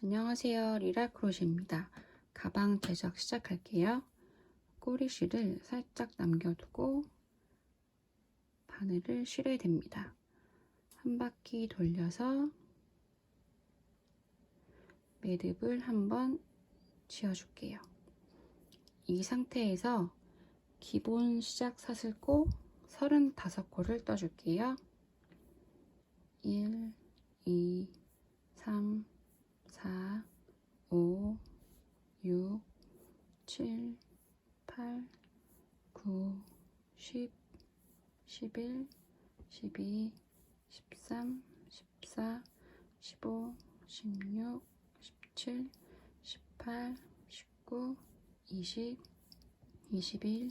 안녕하세요. 리라크로시입니다. 가방 제작 시작할게요. 꼬리실을 살짝 남겨두고 바늘을 실어야 됩니다. 한 바퀴 돌려서 매듭을 한번 지어줄게요. 이 상태에서 기본 시작 사슬코 35코를 떠줄게요. 1, 2, 3, 4, 5, 6, 7, 8, 9, 10, 11, 12, 13, 14, 15, 16, 17, 18, 19, 20, 21,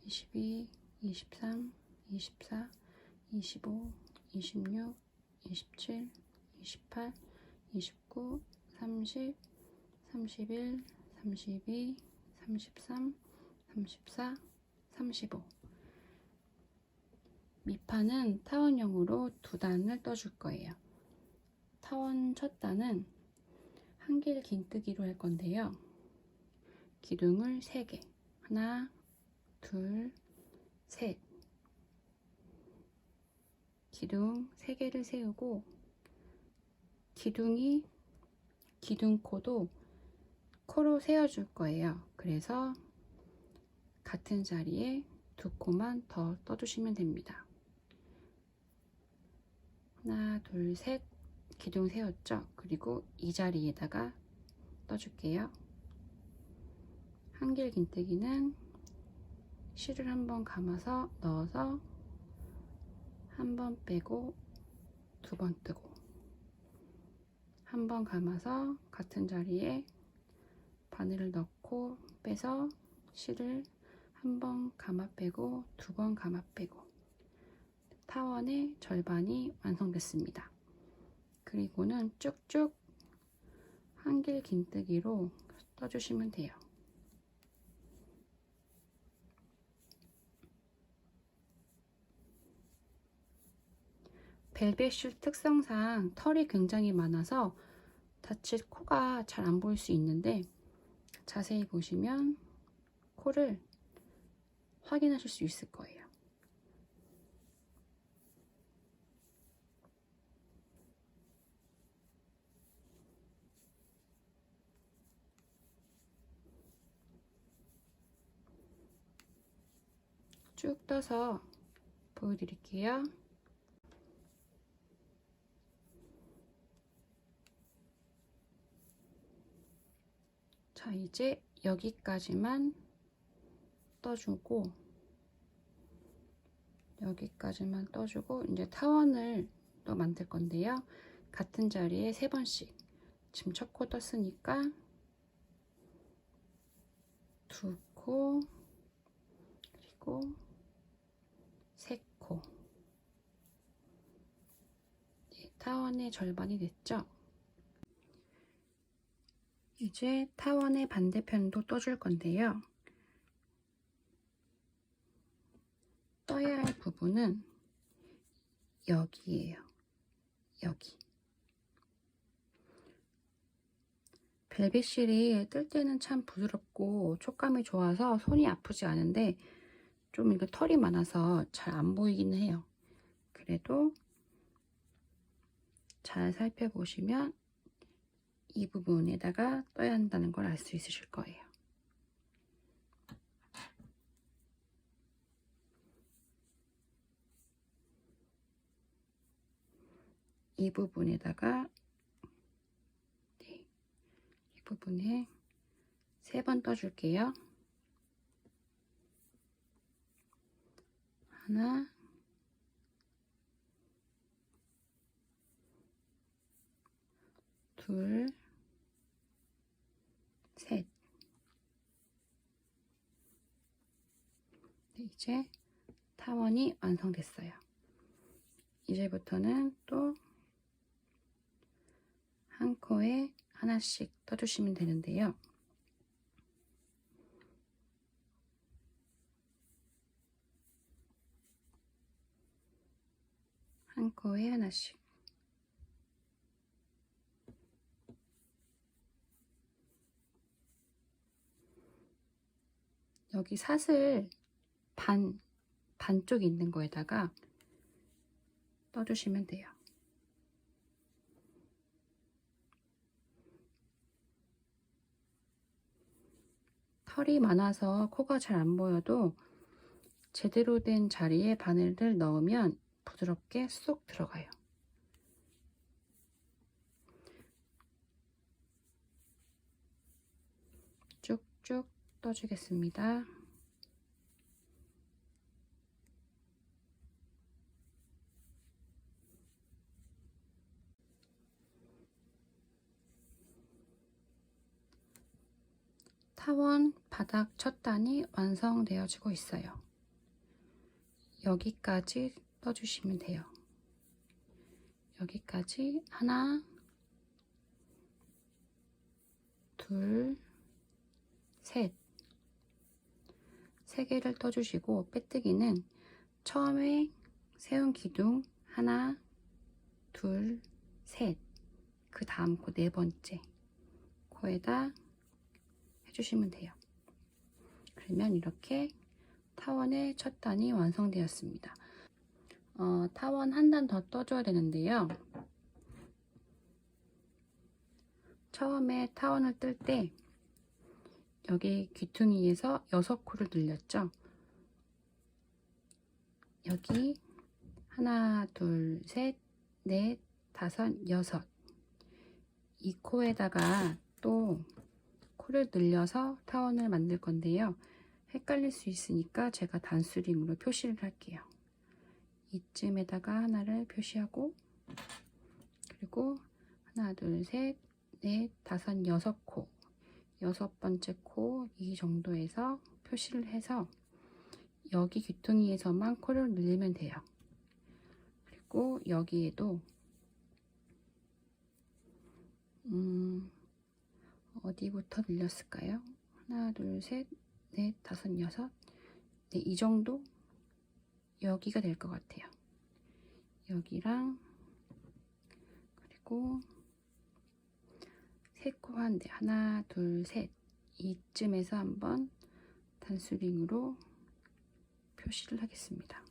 22, 23, 24, 25, 26, 27, 28, 29, 30, 31, 32, 33, 34, 35. 밑판은 타원형으로 2단을 떠줄 거예요. 타원 첫 단은 한길 긴뜨기로 할 건데요. 기둥을 3개. 하나, 둘, 셋. 기둥 3개를 세우고 기둥코도 코로 세워줄 거예요. 그래서 같은 자리에 2코만 더 떠주시면 됩니다. 하나, 둘, 셋. 기둥 세웠죠? 그리고 이 자리에다가 떠줄게요. 한길 긴뜨기는 실을 한번 감아서 넣어서 한 번 빼고 2번 뜨고 한 번 감아서 같은 자리에 바늘을 넣고 빼서 실을 한 번 감아 빼고 2번 감아 빼고 타원의 절반이 완성됐습니다. 그리고는 쭉쭉 한길 긴뜨기로 떠주시면 돼요. 벨벳실 특성상 털이 굉장히 많아서 자칫 코가 잘 안 보일 수 있는데 자세히 보시면 코를 확인하실 수 있을 거예요. 쭉 떠서 보여드릴게요. 자, 이제 여기까지만 떠주고 이제 타원을 또 만들 건데요. 같은 자리에 3번씩. 지금 첫 코 떴으니까 2코 그리고 3코. 타원의 절반이 됐죠? 이제 타원의 반대편도 떠줄 건데요. 떠야 할 부분은 여기예요. 여기. 벨벳실이 뜰 때는 참 부드럽고 촉감이 좋아서 손이 아프지 않은데 좀 이거 털이 많아서 잘 안 보이긴 해요. 그래도 잘 살펴보시면 이 부분에다가 떠야 한다는 걸 알 수 있으실 거예요. 이 부분에다가 이 부분에 3번 떠줄게요. 하나, 둘, 셋. 이제 타원이 완성됐어요. 이제부터는 또 한 코에 하나씩 떠주시면 되는데요. 한 코에 하나씩. 여기 사슬 반쪽 있는 거에다가 떠주시면 돼요. 털이 많아서 코가 잘 안 보여도 제대로 된 자리에 바늘을 넣으면 부드럽게 쏙 들어가요. 쭉쭉 떠주겠습니다. 타원 바닥 첫 단이 완성되어지고 있어요. 여기까지 떠주시면 돼요. 여기까지 하나, 둘, 셋. 3개를 떠주시고 빼뜨기는 처음에 세운 기둥 하나, 둘, 셋. 그 다음 코 4번째 코에다 해주시면 돼요. 그러면 이렇게 타원의 첫 단이 완성되었습니다. 타원 한 단 더 떠줘야 되는데요. 처음에 타원을 뜰 때 여기 귀퉁이에서 6코를 늘렸죠. 여기 하나, 둘, 셋, 넷, 다섯, 여섯. 이 코에다가 또 코를 늘려서 타원을 만들 건데요. 헷갈릴 수 있으니까 제가 단수링으로 표시를 할게요. 이쯤에다가 하나를 표시하고, 그리고 하나, 둘, 셋, 넷, 다섯, 6코. 6번째 코 이 정도에서 표시를 해서 여기 귀퉁이에서만 코를 늘리면 돼요. 그리고 여기에도 어디부터 늘렸을까요? 하나, 둘, 셋, 넷, 다섯, 여섯. 네, 이 정도? 여기가 될 것 같아요. 여기랑 그리고 세 코 한 대, 하나, 둘, 셋. 이쯤에서 한번 단수링으로 표시를 하겠습니다.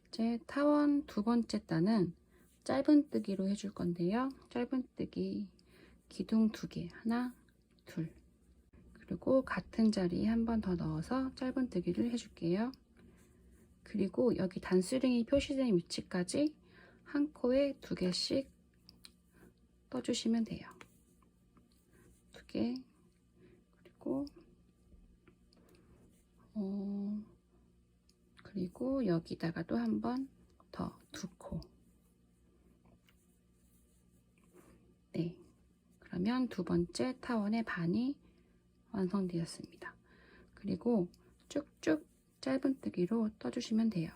이제 타원 2번째 단은 짧은뜨기로 해줄 건데요. 짧은뜨기 기둥 2개, 하나, 둘. 그리고 같은 자리에 한 번 더 넣어서 짧은뜨기를 해줄게요. 그리고 여기 단수링이 표시된 위치까지 한 코에 2개씩 떠주시면 돼요. 2개. 그리고 여기다가도 한 번 더 2코. 네. 그러면 2번째 타원의 반이 완성되었습니다. 그리고 쭉쭉 짧은뜨기로 떠주시면 돼요.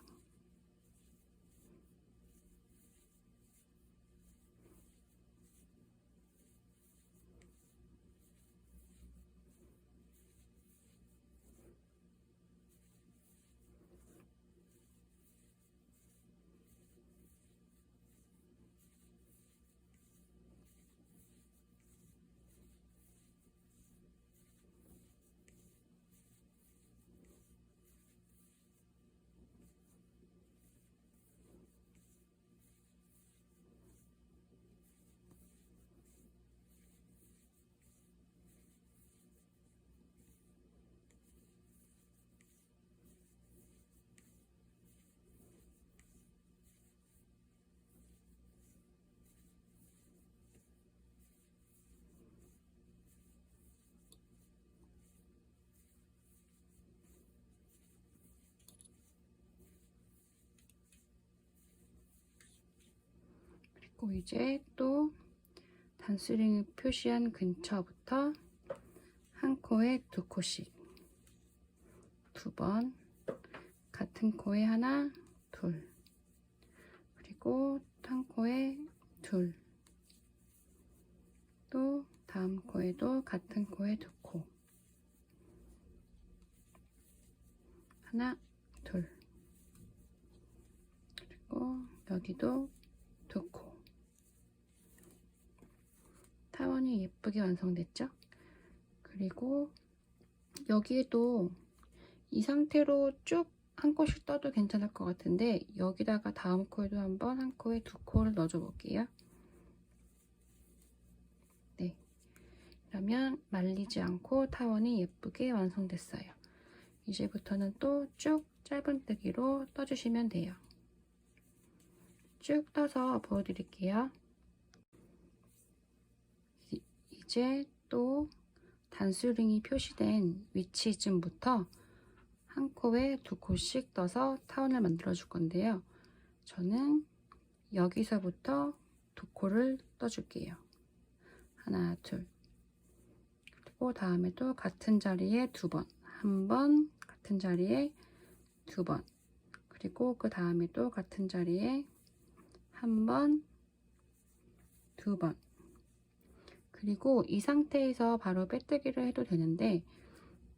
그리고 이제 또 단수링을 표시한 근처부터 한 코에 2코씩 2번, 같은 코에 하나, 둘, 그리고 한 코에 둘, 또 다음 코에도 같은 코에 2코, 하나, 둘, 그리고 여기도 2코. 타원이 예쁘게 완성됐죠? 그리고 여기에도 이 상태로 쭉 한 코씩 떠도 괜찮을 것 같은데 여기다가 다음 코에도 한번 한 코에 두 코를 넣어줘 볼게요. 네, 그러면 말리지 않고 타원이 예쁘게 완성됐어요. 이제부터는 또 쭉 짧은뜨기로 떠주시면 돼요. 쭉 떠서 보여드릴게요. 이제 또 단수링이 표시된 위치쯤부터 한 코에 두 코씩 떠서 타원을 만들어 줄 건데요. 저는 여기서부터 두 코를 떠줄게요. 하나, 둘. 그리고 다음에도 같은 자리에 두 번. 한 번, 같은 자리에 두 번. 그리고 그 다음에도 같은 자리에 한 번, 두 번. 그리고 이 상태에서 바로 빼뜨기를 해도 되는데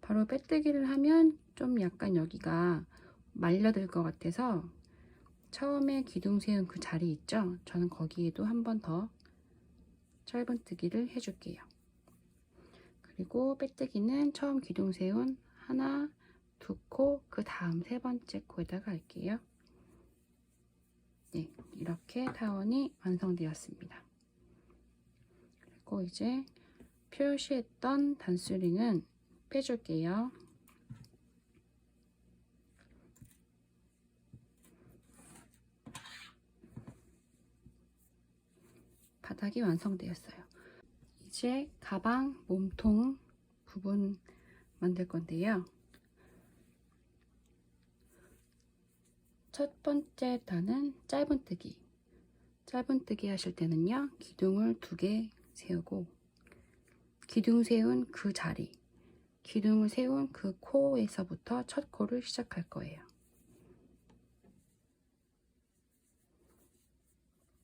바로 빼뜨기를 하면 좀 약간 여기가 말려들 것 같아서 처음에 기둥 세운 그 자리 있죠? 저는 거기에도 한 번 더 짧은뜨기를 해줄게요. 그리고 빼뜨기는 처음 기둥 세운 하나, 두 코, 그 다음 세 번째 코에다가 할게요. 네, 이렇게 타원이 완성되었습니다. 그리고 이제 표시했던 단수링은 빼줄게요. 바닥이 완성되었어요. 이제 가방 몸통 부분 만들 건데요. 첫 번째 단은 짧은뜨기. 짧은뜨기 하실 때는요, 기둥을 2개 세우고 기둥 세운 그 자리, 기둥을 세운 그 코에서부터 첫 코를 시작할 거예요.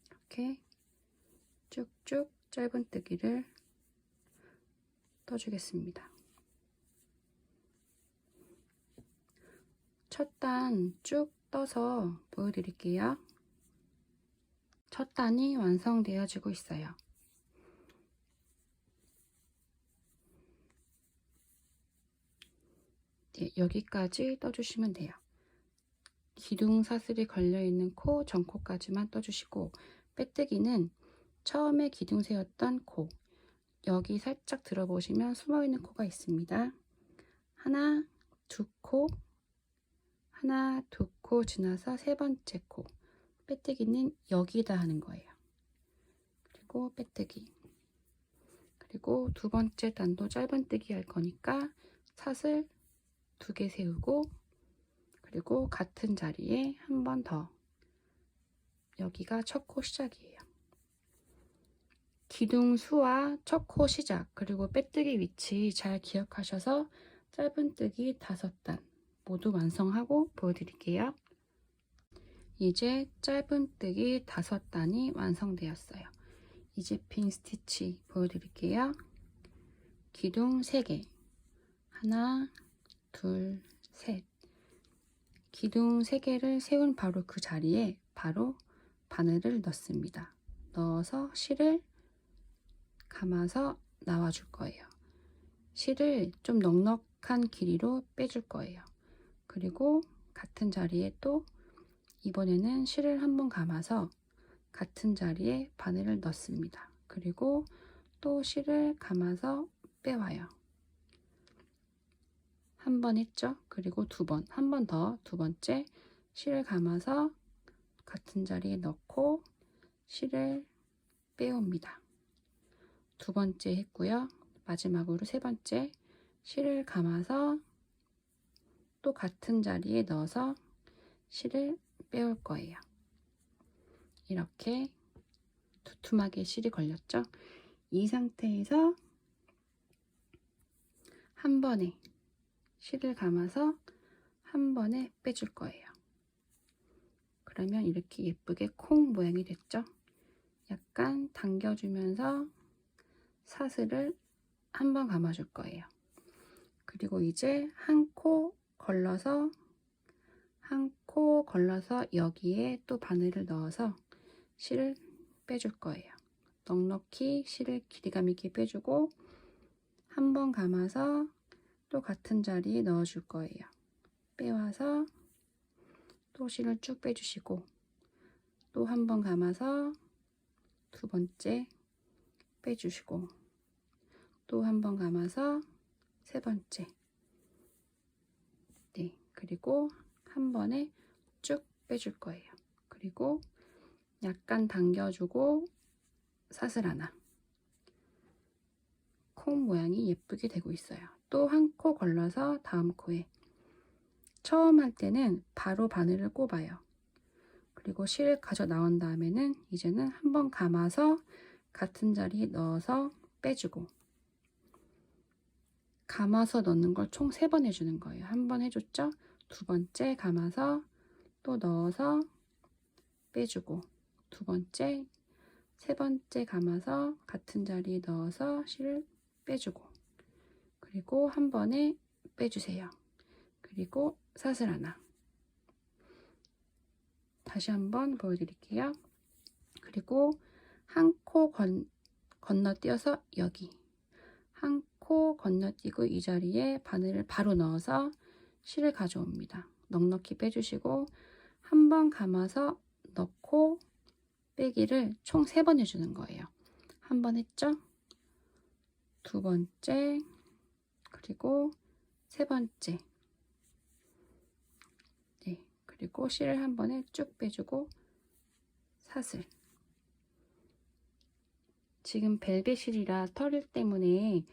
이렇게 쭉쭉 짧은뜨기를 떠주겠습니다. 첫 단 쭉 떠서 보여드릴게요. 첫 단이 완성되어지고 있어요. 네, 여기까지 떠주시면 돼요. 기둥 사슬이 걸려있는 코 전코까지만 떠주시고 빼뜨기는 처음에 기둥 세웠던 코 여기 살짝 들어보시면 숨어있는 코가 있습니다. 하나, 두 코, 하나, 두 코 지나서 세 번째 코 빼뜨기는 여기다 하는 거예요. 그리고 빼뜨기 그리고 두 번째 단도 짧은뜨기 할 거니까 사슬 2개 세우고 그리고 같은 자리에 한 번 더 여기가 첫 코 시작이에요. 기둥 수와 첫 코 시작 그리고 빼뜨기 위치 잘 기억하셔서 짧은뜨기 5단 모두 완성하고 보여드릴게요. 이제 짧은뜨기 5단이 완성되었어요. 이제 핀 스티치 보여드릴게요. 기둥 3개 하나, 둘, 셋 기둥 3개를 세운 바로 그 자리에 바로 바늘을 넣습니다. 넣어서 실을 감아서 나와 줄 거예요. 실을 좀 넉넉한 길이로 빼줄 거예요. 그리고 같은 자리에 또 이번에는 실을 한번 감아서 같은 자리에 바늘을 넣습니다. 그리고 또 실을 감아서 빼와요. 한 번 했죠? 그리고 두 번, 한 번 더 두 번째 실을 감아서 같은 자리에 넣고 실을 빼옵니다. 두 번째 했고요. 마지막으로 세 번째 실을 감아서 또 같은 자리에 넣어서 실을 빼올 거예요. 이렇게 두툼하게 실이 걸렸죠? 이 상태에서 한 번에 실을 감아서 한 번에 빼줄 거예요. 그러면 이렇게 예쁘게 콩 모양이 됐죠? 약간 당겨주면서 사슬을 한 번 감아줄 거예요. 그리고 이제 한 코 걸러서 여기에 또 바늘을 넣어서 실을 빼줄 거예요. 넉넉히 실을 길이감 있게 빼주고 한 번 감아서 또 같은 자리에 넣어줄 거예요. 빼와서 또 실을 쭉 빼주시고 또 한 번 감아서 두 번째 빼주시고 또 한 번 감아서 세 번째. 네, 그리고 한 번에 쭉 빼줄 거예요. 그리고 약간 당겨주고 사슬 하나. 콩 모양이 예쁘게 되고 있어요. 또 한 코 걸러서 다음 코에. 처음 할 때는 바로 바늘을 꼽아요. 그리고 실을 가져 나온 다음에는 이제는 한 번 감아서 같은 자리에 넣어서 빼주고, 감아서 넣는 걸 총 3번 해주는 거예요. 한 번 해줬죠? 두 번째 감아서 또 넣어서 빼주고, 두 번째, 세 번째 감아서 같은 자리에 넣어서 실을 빼주고, 그리고 한 번에 빼주세요. 그리고 사슬 하나. 다시 한번 보여드릴게요. 그리고 한 코 건너뛰어서 여기 한 코 건너뛰고 이 자리에 바늘을 바로 넣어서 실을 가져옵니다. 넉넉히 빼주시고 한 번 감아서 넣고 빼기를 총 3번 해주는 거예요. 한 번 했죠? 두 번째, 그리고 세 번째. 네, 그리고 실을 한 번에 쭉 빼주고 사슬. 지금 벨벳 실이라 털 때문에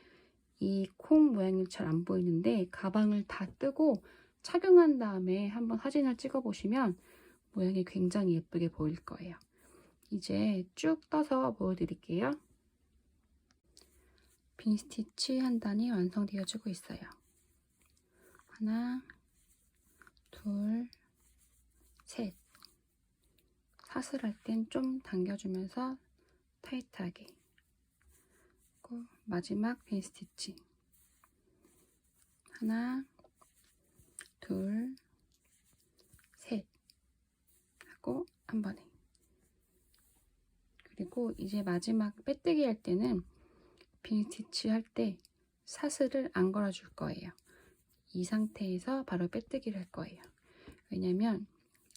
이 콩 모양이 잘 안 보이는데 가방을 다 뜨고 착용한 다음에 한번 사진을 찍어 보시면 모양이 굉장히 예쁘게 보일 거예요. 이제 쭉 떠서 보여드릴게요. 빈 스티치 한 단이 완성되어지고 있어요. 하나, 둘, 셋. 사슬할 땐 좀 당겨주면서 타이트하게. 그리고 마지막 빈 스티치. 하나, 둘, 셋 하고 한 번에. 그리고 이제 마지막 빼뜨기 할 때는 빈 스티치 할 때 사슬을 안 걸어 줄 거예요. 이 상태에서 바로 빼뜨기를 할 거예요. 왜냐면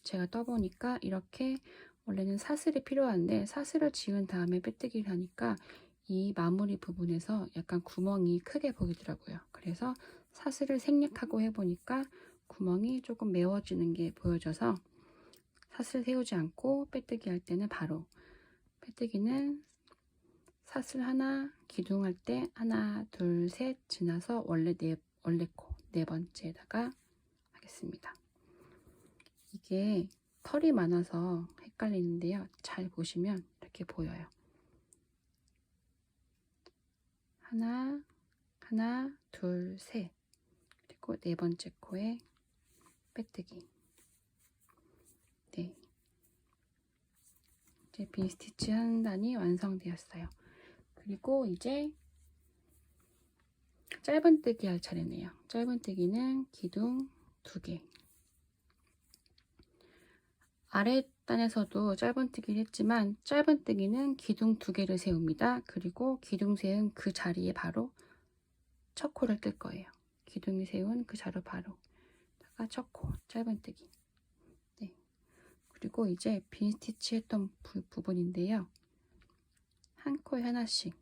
제가 떠보니까 이렇게 원래는 사슬이 필요한데 사슬을 지은 다음에 빼뜨기를 하니까 이 마무리 부분에서 약간 구멍이 크게 보이더라고요. 그래서 사슬을 생략하고 해보니까 구멍이 조금 메워지는 게 보여져서 사슬 세우지 않고 빼뜨기 할 때는 바로, 빼뜨기는 사슬 하나, 기둥할 때 하나, 둘, 셋 지나서 원래 코 네 번째에다가 하겠습니다. 이게 털이 많아서 헷갈리는데요. 잘 보시면 이렇게 보여요. 하나, 둘, 셋. 그리고 네 번째 코에 빼뜨기. 네. 이제 빈 스티치 한 단이 완성되었어요. 그리고 이제 짧은뜨기 할 차례네요. 짧은뜨기는 기둥 2개. 아랫단에서도 짧은뜨기를 했지만 짧은뜨기는 기둥 2개를 세웁니다. 그리고 기둥 세운 그 자리에 바로 첫 코를 뜰 거예요. 기둥이 세운 그 자루 바로 첫 코, 짧은뜨기. 네. 그리고 이제 빈 스티치 했던 부분인데요. 한 코에 하나씩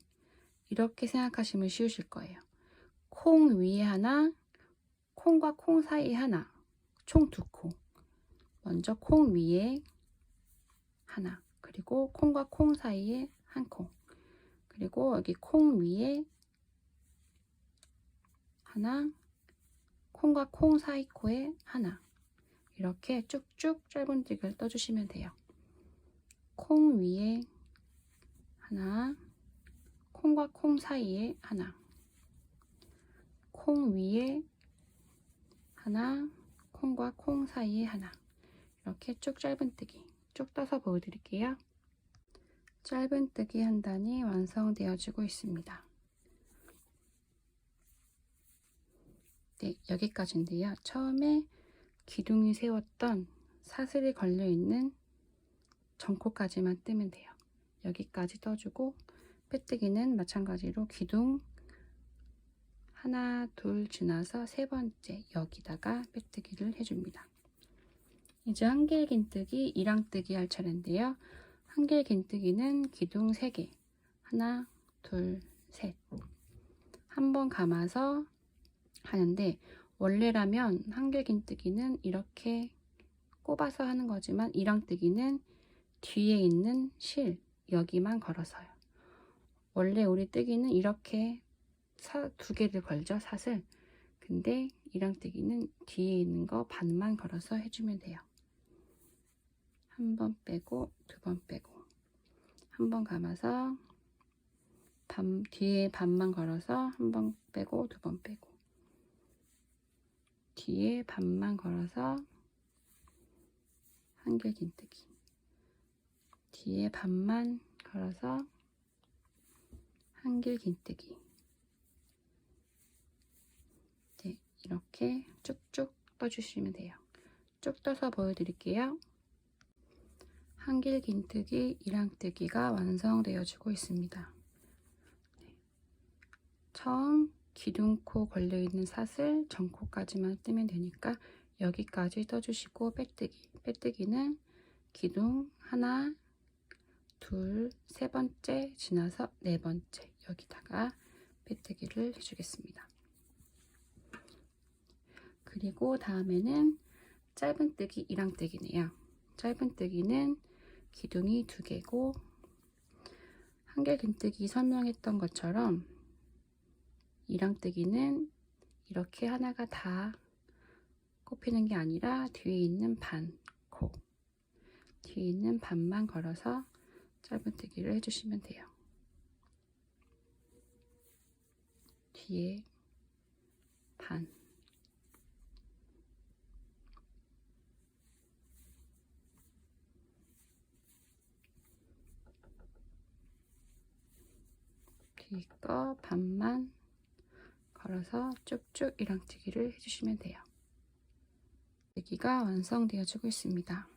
이렇게 생각하시면 쉬우실 거예요. 콩 위에 하나, 콩과 콩 사이에 하나, 총 2코. 먼저 콩 위에 하나, 그리고 콩과 콩 사이에 한 코, 그리고 여기 콩 위에 하나, 콩과 콩 사이 코에 하나. 이렇게 쭉쭉 짧은뜨기를 떠주시면 돼요. 콩 위에 하나, 콩과 콩 사이에 하나, 콩 위에 하나, 콩과 콩 사이에 하나. 이렇게 쭉 짧은뜨기 쭉 떠서 보여드릴게요. 짧은뜨기 한 단이 완성되어지고 있습니다. 네, 여기까지인데요. 처음에 기둥이 세웠던 사슬이 걸려있는 전코까지만 뜨면 돼요. 여기까지 떠주고 빼뜨기는 마찬가지로 기둥 하나, 둘 지나서 세 번째 여기다가 빼뜨기를 해줍니다. 이제 한길긴뜨기, 이랑뜨기 할 차례인데요. 한길긴뜨기는 기둥 3개, 하나, 둘, 셋. 한 번 감아서 하는데, 원래라면 한길긴뜨기는 이렇게 꼽아서 하는 거지만 이랑뜨기는 뒤에 있는 실 여기만 걸어서요. 원래 우리 뜨기는 이렇게 2개를 걸죠, 사슬. 근데 이랑뜨기는 뒤에 있는 거 반만 걸어서 해주면 돼요. 한 번 빼고, 2번 빼고, 한 번 감아서 뒤에 반만 걸어서 한 번 빼고, 2번 빼고, 뒤에 반만 걸어서 한길긴뜨기, 뒤에 반만 걸어서 한길긴뜨기. 네, 이렇게 쭉쭉 떠주시면 돼요. 쭉 떠서 보여드릴게요. 한길긴뜨기, 이랑뜨기가 완성되어지고 있습니다. 네. 처음 기둥코 걸려있는 사슬 전코까지만 뜨면 되니까 여기까지 떠주시고 빼뜨기. 빼뜨기는 기둥 하나, 둘, 세 번째 지나서 네 번째 여기다가 빼뜨기를 해주겠습니다. 그리고 다음에는 짧은뜨기, 이랑뜨기네요. 짧은뜨기는 기둥이 2개고 한길긴뜨기 설명했던 것처럼 이랑뜨기는 이렇게 하나가 다 꼽히는 게 아니라 뒤에 있는 코, 뒤에 있는 반만 걸어서 짧은뜨기를 해주시면 돼요. 뒤에 반, 뒤 거 반만 걸어서 쭉쭉 이랑뜨기를 해주시면 돼요. 뜨기가 완성되어지고 있습니다.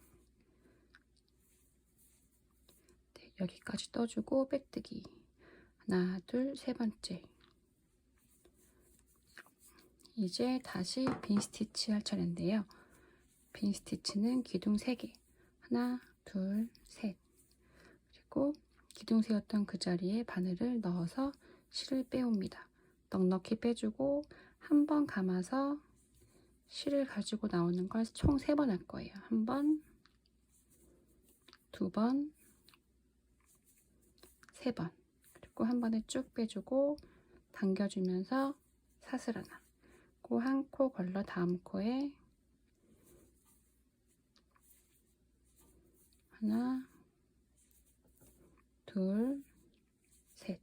네, 여기까지 떠주고 빼뜨기. 하나, 둘, 세 번째. 이제 다시 빈 스티치 할 차례인데요. 빈 스티치는 기둥 3개. 하나, 둘, 셋. 그리고 기둥 세웠던 그 자리에 바늘을 넣어서 실을 빼옵니다. 넉넉히 빼주고 한 번 감아서 실을 가지고 나오는 걸 총 3번 할 거예요. 한 번, 2번, 3번. 그리고 한 번에 쭉 빼주고 당겨주면서 사슬 하나. 그 한 코 걸러 다음 코에 하나, 둘, 셋.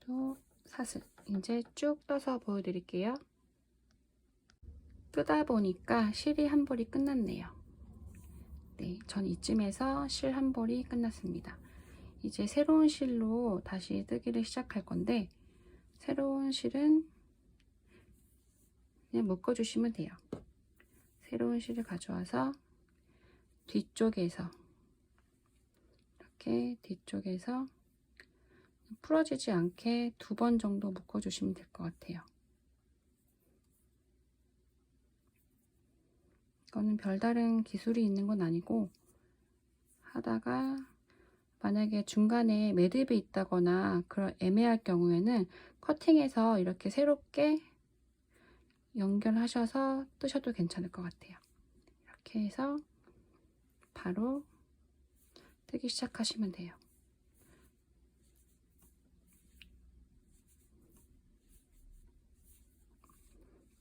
또 사슬. 이제 쭉 떠서 보여드릴게요. 뜨다 보니까 실이 한 볼이 끝났네요. 네, 전 이쯤에서 실 한 볼이 끝났습니다. 이제 새로운 실로 다시 뜨기를 시작할 건데 새로운 실은 그냥 묶어주시면 돼요. 새로운 실을 가져와서 뒤쪽에서 이렇게 뒤쪽에서 풀어지지 않게 2번 정도 묶어주시면 될 것 같아요. 이거는 별다른 기술이 있는 건 아니고 하다가 만약에 중간에 매듭이 있다거나 그런 애매할 경우에는 커팅해서 이렇게 새롭게 연결하셔서 뜨셔도 괜찮을 것 같아요. 이렇게 해서 바로 뜨기 시작하시면 돼요.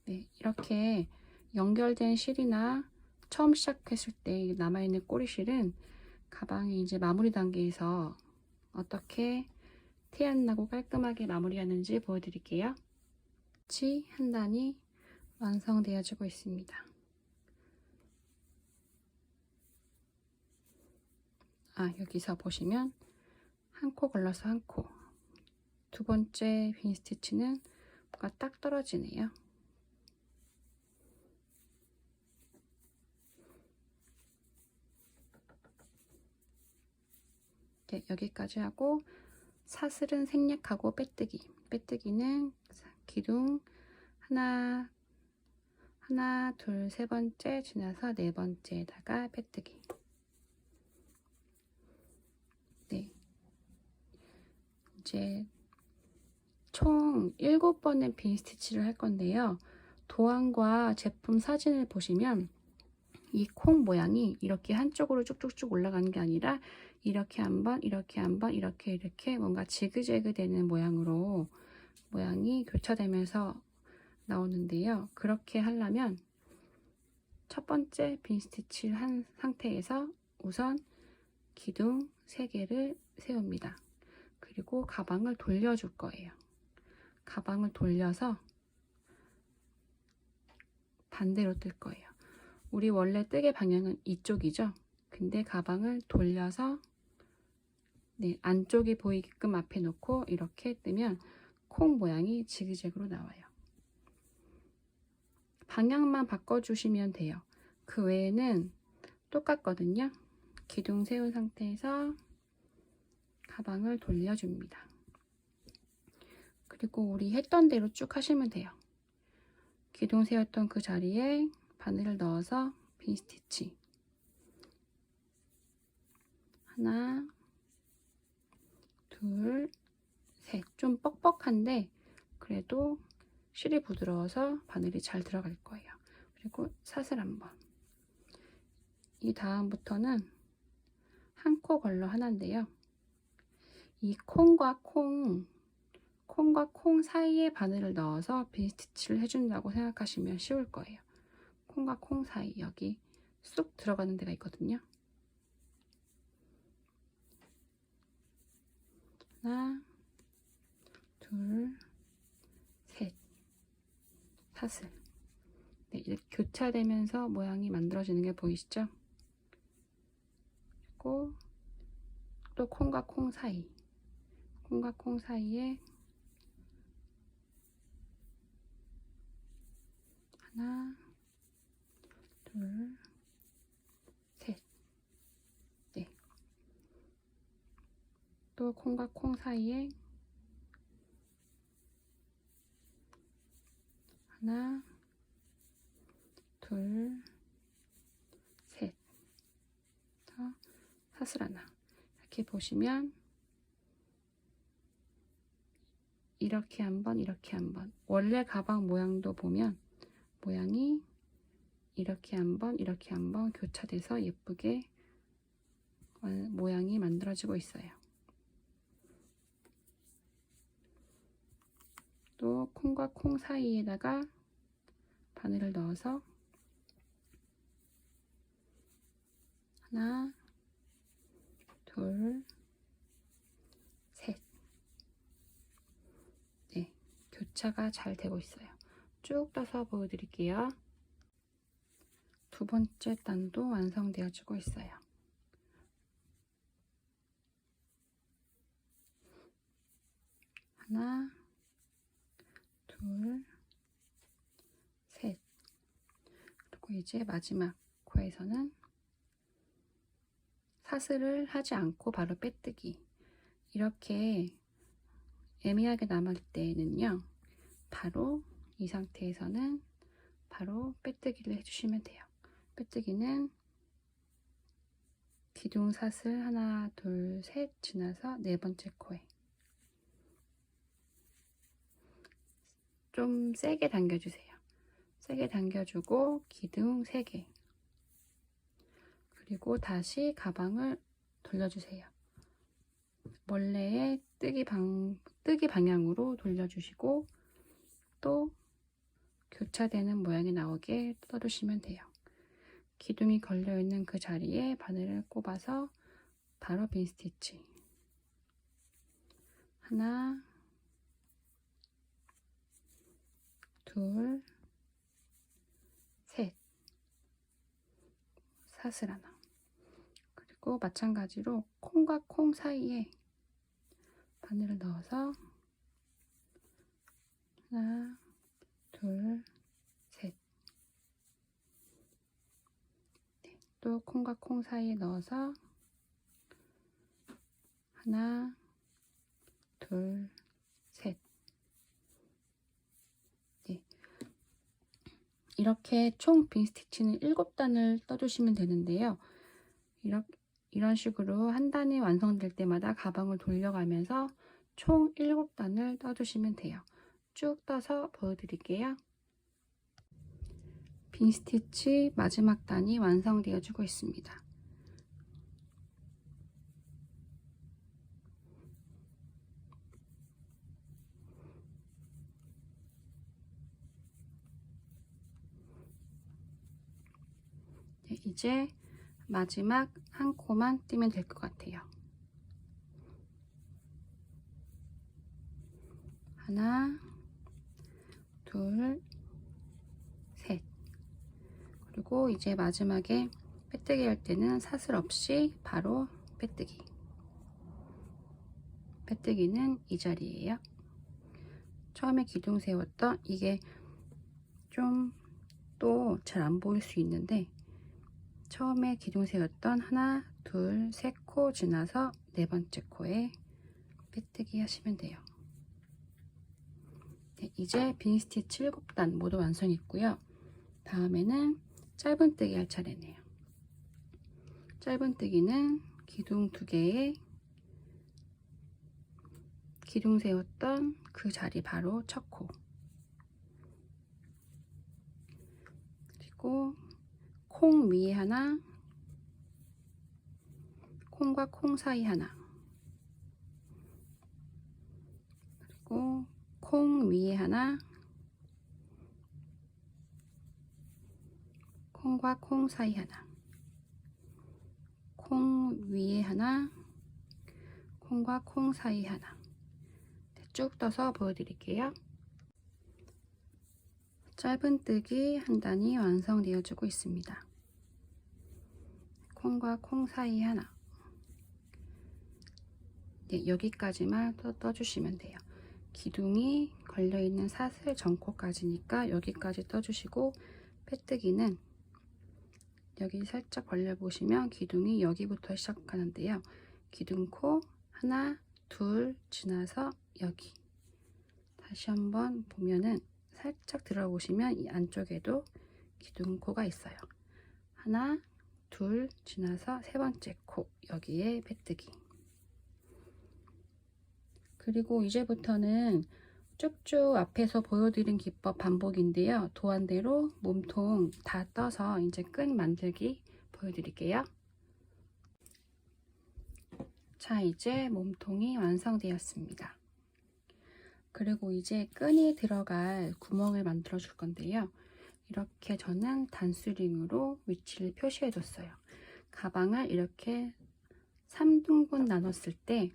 네, 이렇게 연결된 실이나 처음 시작했을 때 남아있는 꼬리실은 가방이 이제 마무리 단계에서 어떻게 티 안 나고 깔끔하게 마무리하는지 보여드릴게요. 같이 한 단이 완성되어지고 있습니다. 여기서 보시면 한 코 걸러서 한 코. 2번째 빈 스티치는 뭐가 딱 떨어지네요. 네, 여기까지 하고 사슬은 생략하고 빼뜨기. 빼뜨기는 기둥 하나, 둘, 세 번째 지나서 네 번째에다가 빼뜨기. 네. 이제 총 7번의 빈 스티치를 할 건데요. 도안과 제품 사진을 보시면 이 콩 모양이 이렇게 한쪽으로 쭉쭉쭉 올라가는 게 아니라 이렇게 한번, 이렇게 한번, 이렇게 뭔가 지그재그 되는 모양으로 모양이 교차되면서 나오는데요. 그렇게 하려면 첫 번째 빈 스티치를 한 상태에서 우선 기둥 3개를 세웁니다. 그리고 가방을 돌려줄 거예요. 가방을 돌려서 반대로 뜰 거예요. 우리 원래 뜨개 방향은 이쪽이죠. 근데 가방을 돌려서 안쪽이 보이게끔 앞에 놓고 이렇게 뜨면 콩 모양이 지그재그로 나와요. 방향만 바꿔주시면 돼요. 그 외에는 똑같거든요. 기둥 세운 상태에서 가방을 돌려줍니다. 그리고 우리 했던 대로 쭉 하시면 돼요. 기둥 세웠던 그 자리에 바늘을 넣어서 빈 스티치 하나, 둘, 셋. 좀 뻑뻑한데 그래도 실이 부드러워서 바늘이 잘 들어갈 거예요. 그리고 사슬 한번. 이 다음부터는 한 코 걸러 하나인데요. 이 콩과 콩 사이에 바늘을 넣어서 빈 스티치를 해준다고 생각하시면 쉬울 거예요. 콩과 콩 사이 여기 쑥 들어가는 데가 있거든요. 하나, 둘, 셋. 사슬. 네, 이렇게 교차되면서 모양이 만들어지는 게 보이시죠? 그리고 또 콩과 콩 사이. 콩과 콩 사이에 하나, 둘, 셋. 네. 또 콩과 콩 사이에 하나, 둘, 셋. 사슬 하나. 이렇게 보시면 이렇게 한번, 이렇게 한번. 원래 가방 모양도 보면 모양이 이렇게 한번, 이렇게 한번 교차돼서 예쁘게 모양이 만들어지고 있어요. 또 콩과 콩 사이에다가 바늘을 넣어서 하나, 둘, 셋. 네, 교차가 잘 되고 있어요. 쭉 떠서 보여드릴게요. 두 번째 단도 완성되어지고 있어요. 하나, 둘, 셋. 그리고 이제 마지막 코에서는 사슬을 하지 않고 바로 빼뜨기. 이렇게 애매하게 남을 때는요, 바로 이 상태에서는 바로 빼뜨기를 해주시면 돼요. 빼뜨기는 기둥 사슬 하나, 둘, 셋 지나서 네 번째 코에 좀 세게 당겨주세요. 세게 당겨주고 기둥 3개. 그리고 다시 가방을 돌려주세요. 원래의 뜨기 방향으로 돌려주시고 또 교차되는 모양이 나오게 떠주시면 돼요. 기둥이 걸려있는 그 자리에 바늘을 꼽아서 바로 빈 스티치 하나, 둘, 셋. 사슬 하나. 그리고 마찬가지로 콩과 콩 사이에 바늘을 넣어서 하나, 둘, 셋. 네, 또 콩과 콩 사이에 넣어서 하나, 둘, 셋. 이렇게 총 빈 스티치는 7단을 떠주시면 되는데요. 이런 식으로 한 단이 완성될 때마다 가방을 돌려가면서 총 7단을 떠주시면 돼요. 쭉 떠서 보여드릴게요. 빈 스티치 마지막 단이 완성되어 주고 있습니다. 네, 이제 마지막 한 코만 띄면 될 것 같아요. 하나, 둘, 셋. 그리고 이제 마지막에 빼뜨기 할 때는 사슬 없이 바로 빼뜨기. 빼뜨기는 이 자리예요. 처음에 기둥 세웠던 이게 좀 또 잘 안 보일 수 있는데, 처음에 기둥 세웠던 하나, 둘, 셋 코 지나서 네 번째 코에 빼뜨기 하시면 돼요. 네, 이제 빈 스티치 7단 모두 완성했고요. 다음에는 짧은뜨기 할 차례네요. 짧은뜨기는 기둥 2개에 기둥 세웠던 그 자리 바로 첫 코, 그리고 콩 위에 하나, 콩과 콩 사이 하나, 그리고 콩 위에 하나, 콩과 콩 사이 하나, 콩 위에 하나, 콩과 콩 사이 하나. 네, 쭉 떠서 보여드릴게요. 짧은뜨기 한 단이 완성되어 주고 있습니다. 콩과 콩 사이 하나. 네, 여기까지만 떠주시면 돼요. 기둥이 걸려있는 사슬 전코까지니까 여기까지 떠주시고, 빼뜨기는 여기 살짝 벌려보시면 기둥이 여기부터 시작하는데요. 기둥코 하나, 둘 지나서 여기. 다시 한번 보면은 살짝 들어보시면 이 안쪽에도 기둥코가 있어요. 하나, 둘 지나서 세 번째 코, 여기에 빼뜨기. 그리고 이제부터는 쭉쭉 앞에서 보여드린 기법 반복인데요. 도안대로 몸통 다 떠서 이제 끈 만들기 보여드릴게요. 자, 이제 몸통이 완성되었습니다. 그리고 이제 끈이 들어갈 구멍을 만들어 줄 건데요. 이렇게 저는 단수링으로 위치를 표시해 줬어요. 가방을 이렇게 3등분 나눴을 때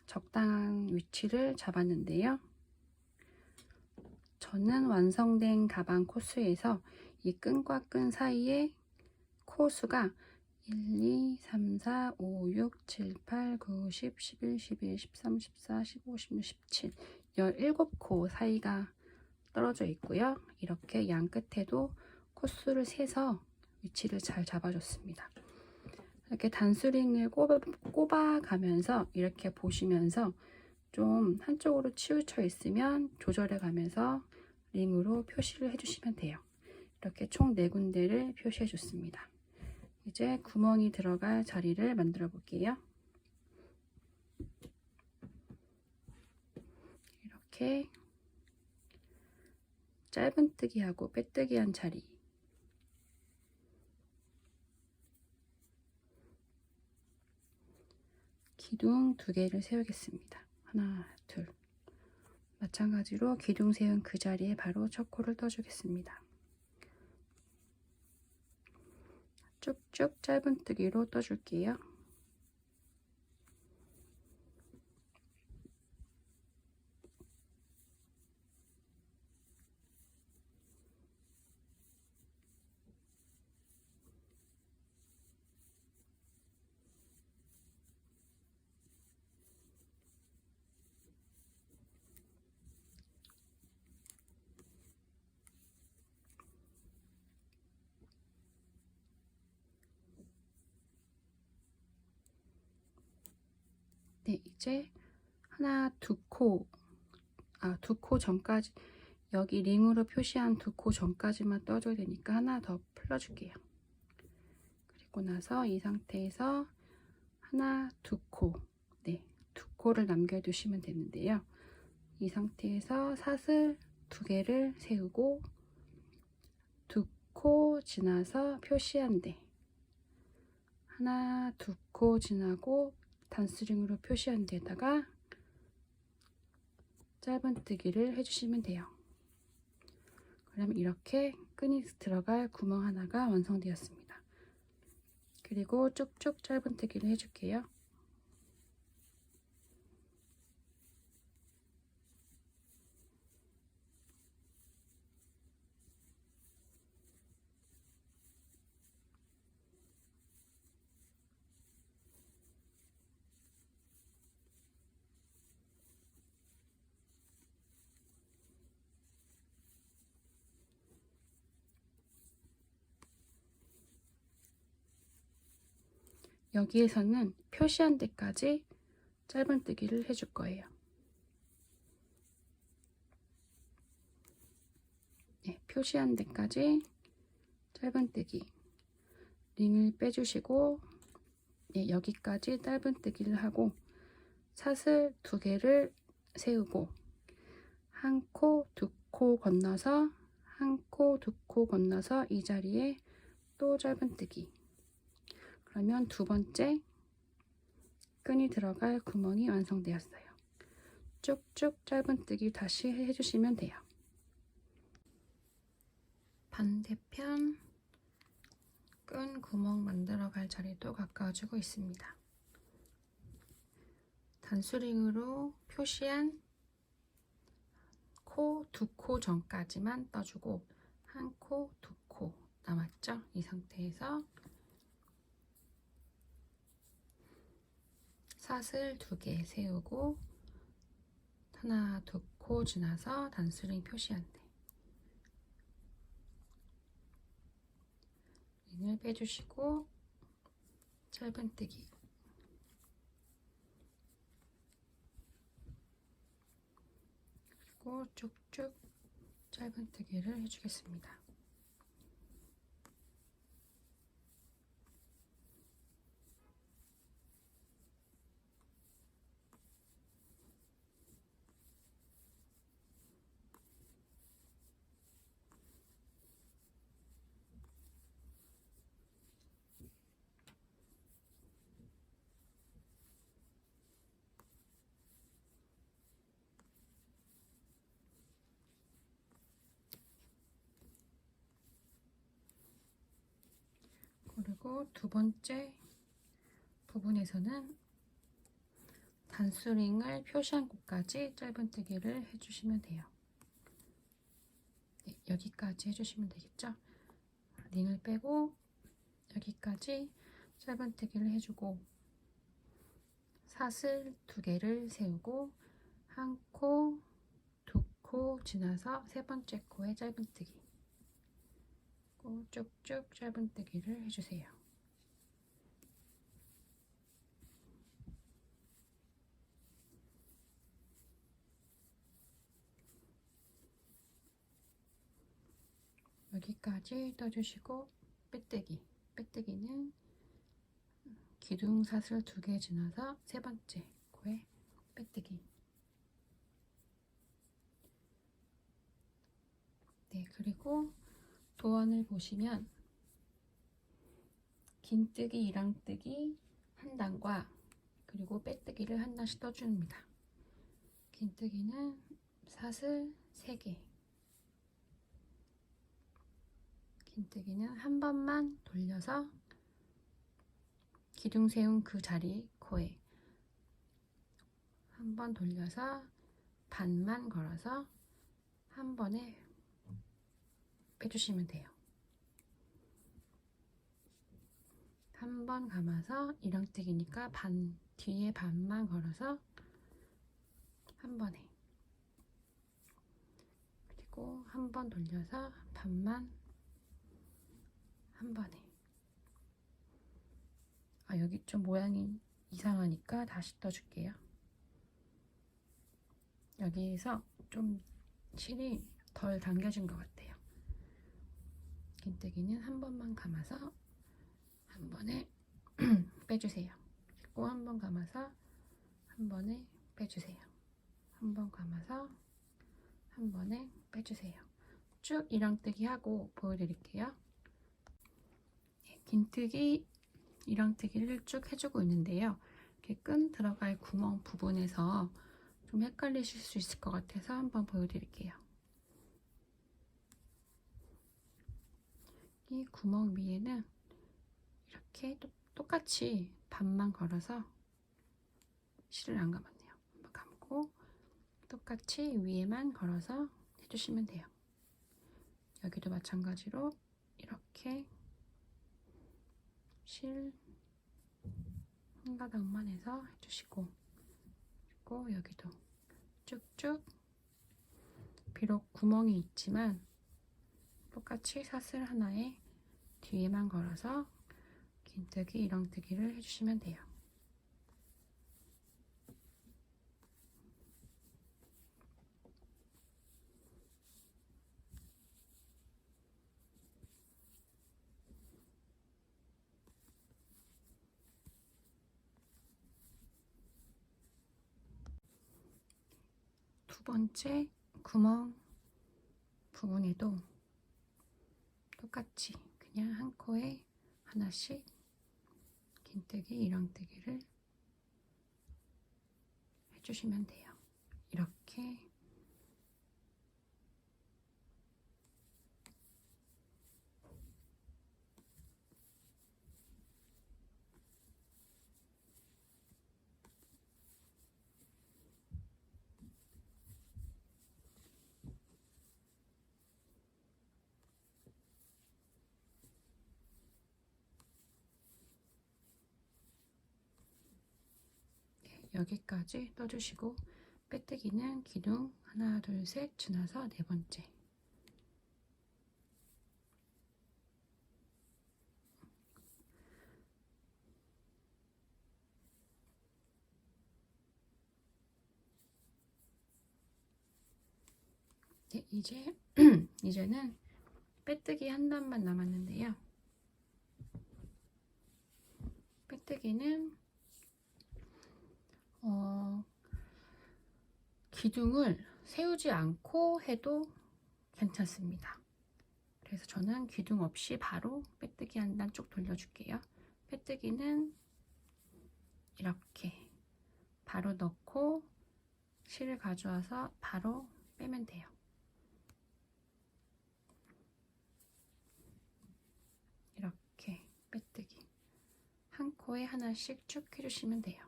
적당한 위치를 잡았는데요. 저는 완성된 가방 코스에서 이 끈과 끈 사이에 코수가 1, 2, 3, 4, 5, 6, 7, 8, 9, 10, 11, 12, 13, 14, 15, 16, 17, 17코 사이가 떨어져 있고요. 이렇게 양 끝에도 코수를 세서 위치를 잘 잡아줬습니다. 이렇게 단수링을 꼽아가면서 이렇게 보시면서 좀 한쪽으로 치우쳐 있으면 조절해 가면서 링으로 표시를 해주시면 돼요. 이렇게 총 4군데를 표시해 줬습니다. 이제 구멍이 들어갈 자리를 만들어 볼게요. 이렇게 짧은뜨기하고 빼뜨기 한 자리, 기둥 2개를 세우겠습니다. 하나, 둘. 마찬가지로 기둥 세운 그 자리에 바로 첫 코를 떠주겠습니다. 쭉쭉 짧은뜨기로 떠줄게요. 네, 이제 두 코 전까지 여기 링으로 표시한 두 코 전까지만 떠줘야 되니까 하나 더 풀어줄게요. 그리고 나서 이 상태에서 하나, 두 코, 네, 두 코를 남겨두시면 되는데요. 이 상태에서 사슬 두 개를 세우고 두 코 지나서 표시한 데 하나, 두 코 지나고 단스링으로 표시한 데다가 짧은뜨기를 해주시면 돼요. 그럼 이렇게 끈이 들어갈 구멍 하나가 완성되었습니다. 그리고 쭉쭉 짧은뜨기를 해줄게요. 여기에서는 표시한 데까지 짧은뜨기를 해줄 거예요. 네, 표시한 데까지 짧은뜨기, 링을 빼주시고 네, 여기까지 짧은뜨기를 하고 사슬 두 개를 세우고 한 코, 두 코 건너서 한 코, 두 코 건너서 이 자리에 또 짧은뜨기. 그러면 두 번째 끈이 들어갈 구멍이 완성되었어요. 쭉쭉 짧은뜨기 다시 해주시면 돼요. 반대편 끈 구멍 만들어갈 자리도 가까워지고 있습니다. 단수링으로 표시한 코, 두 코 전까지만 떠주고 한 코, 두 코 남았죠? 이 상태에서 사슬 두 개 세우고 하나, 두 코 지나서 단수링 표시한 데 링을 빼주시고 짧은뜨기 그리고 쭉쭉 짧은뜨기를 해주겠습니다. 그리고 두 번째 부분에서는 단수링을 표시한 곳까지 짧은뜨기를 해주시면 돼요. 네, 여기까지 해주시면 되겠죠? 링을 빼고 여기까지 짧은뜨기를 해주고 사슬 두 개를 세우고 한 코, 두 코 지나서 세 번째 코에 짧은뜨기 쭉쭉 짧은뜨기를 해주세요. 여기까지 떠주시고 빼뜨기, 빼뜨기는 기둥 사슬 두 개 지나서 세 번째 코에 빼뜨기. 네, 그리고 도안을 보시면 긴뜨기, 이랑뜨기 한 단과 그리고 빼뜨기를 한 단씩 떠줍니다. 긴뜨기는 사슬 3개, 긴뜨기는 한 번만 돌려서 기둥 세운 그 자리 코에 한 번 돌려서 반만 걸어서 한 번에 빼주시면 돼요. 한 번 감아서 이랑뜨기니까 반 뒤에 반만 걸어서 한 번에, 그리고 한 번 돌려서 반만 한 번에. 여기 좀 모양이 이상하니까 다시 떠줄게요. 여기에서 좀 실이 덜 당겨진 것 같아요. 긴뜨기는 한 번만 감아서 한 번에 빼주세요. 그리고 한 번 감아서 한 번에 빼주세요. 한 번 감아서 한 번에 빼주세요. 쭉 이랑뜨기 하고 보여드릴게요. 긴뜨기, 이랑뜨기를 쭉 해주고 있는데요. 이렇게 끈 들어갈 구멍 부분에서 좀 헷갈리실 수 있을 것 같아서 한번 보여드릴게요. 이 구멍 위에는 이렇게 똑같이 반만 걸어서 실을 안 감았네요. 한번 감고 똑같이 위에만 걸어서 해주시면 돼요. 여기도 마찬가지로 이렇게 실 한 가닥만 해서 해주시고, 그리고 여기도 쭉쭉, 비록 구멍이 있지만 똑같이 사슬 하나에 뒤에만 걸어서 긴뜨기, 이랑뜨기를 해주시면 돼요. 두 번째 구멍 부분에도 똑같이 그냥 한 코에 하나씩 긴뜨기, 이랑뜨기를 해주시면 돼요. 이렇게 여기까지 떠주시고, 빼뜨기는 기둥 하나, 둘, 셋 지나서 네 번째. 네, 이제는 빼뜨기 한 단만 남았는데요. 빼뜨기는 기둥을 세우지 않고 해도 괜찮습니다. 그래서 저는 기둥 없이 바로 빼뜨기 한 단 쭉 돌려줄게요. 빼뜨기는 이렇게 바로 넣고 실을 가져와서 바로 빼면 돼요. 이렇게 빼뜨기 한 코에 하나씩 쭉 해주시면 돼요.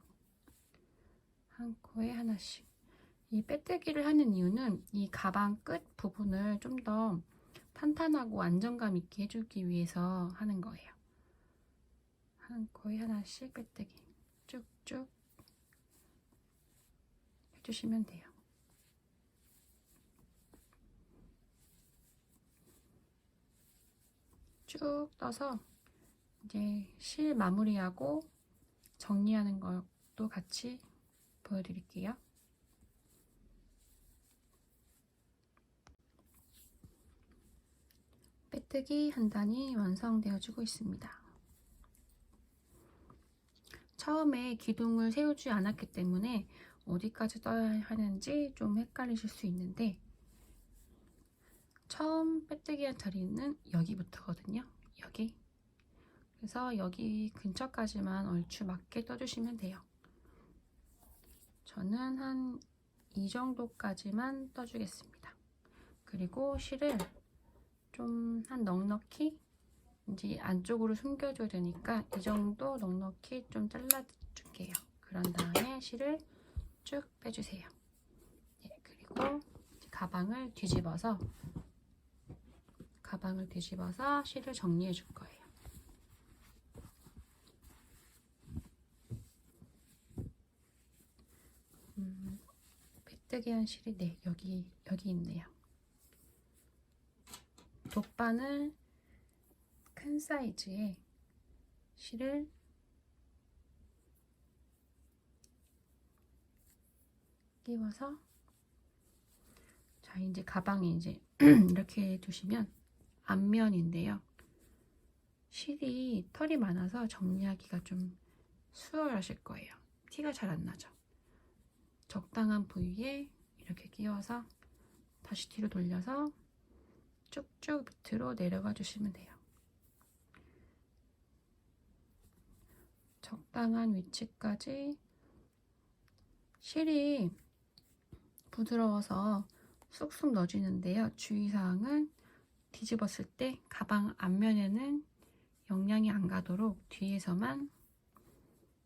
한 코에 하나씩. 이 빼뜨기를 하는 이유는 이 가방 끝 부분을 좀 더 탄탄하고 안정감 있게 해주기 위해서 하는 거예요. 한 코에 하나씩 빼뜨기 쭉쭉 해주시면 돼요. 쭉 떠서 이제 실 마무리하고 정리하는 것도 같이 보여드릴게요. 빼뜨기 한 단이 완성되어지고 있습니다. 처음에 기둥을 세우지 않았기 때문에 어디까지 떠야 하는지 좀 헷갈리실 수 있는데, 처음 빼뜨기 한 자리는 여기부터거든요. 여기. 그래서 여기 근처까지만 얼추 맞게 떠주시면 돼요. 저는 한 이 정도까지만 떠주겠습니다. 그리고 실을 좀 한 넉넉히 이제 안쪽으로 숨겨줘야 되니까 이 정도 넉넉히 좀 잘라줄게요. 그런 다음에 실을 쭉 빼주세요. 네, 그리고 가방을 뒤집어서 실을 정리해 줄 거예요. 빼뜨기 한 실이 네, 여기 있네요. 돗바늘 큰 사이즈의 실을 끼워서 자, 이제 가방에 이제 이렇게 두시면 앞면인데요. 실이 털이 많아서 정리하기가 좀 수월하실 거예요. 티가 잘 안 나죠. 적당한 부위에 이렇게 끼워서 다시 뒤로 돌려서 쭉쭉 밑으로 내려가 주시면 돼요. 적당한 위치까지. 실이 부드러워서 쑥쑥 넣어지는데요. 주의사항은 뒤집었을 때 가방 앞면에는 영양이 안 가도록 뒤에서만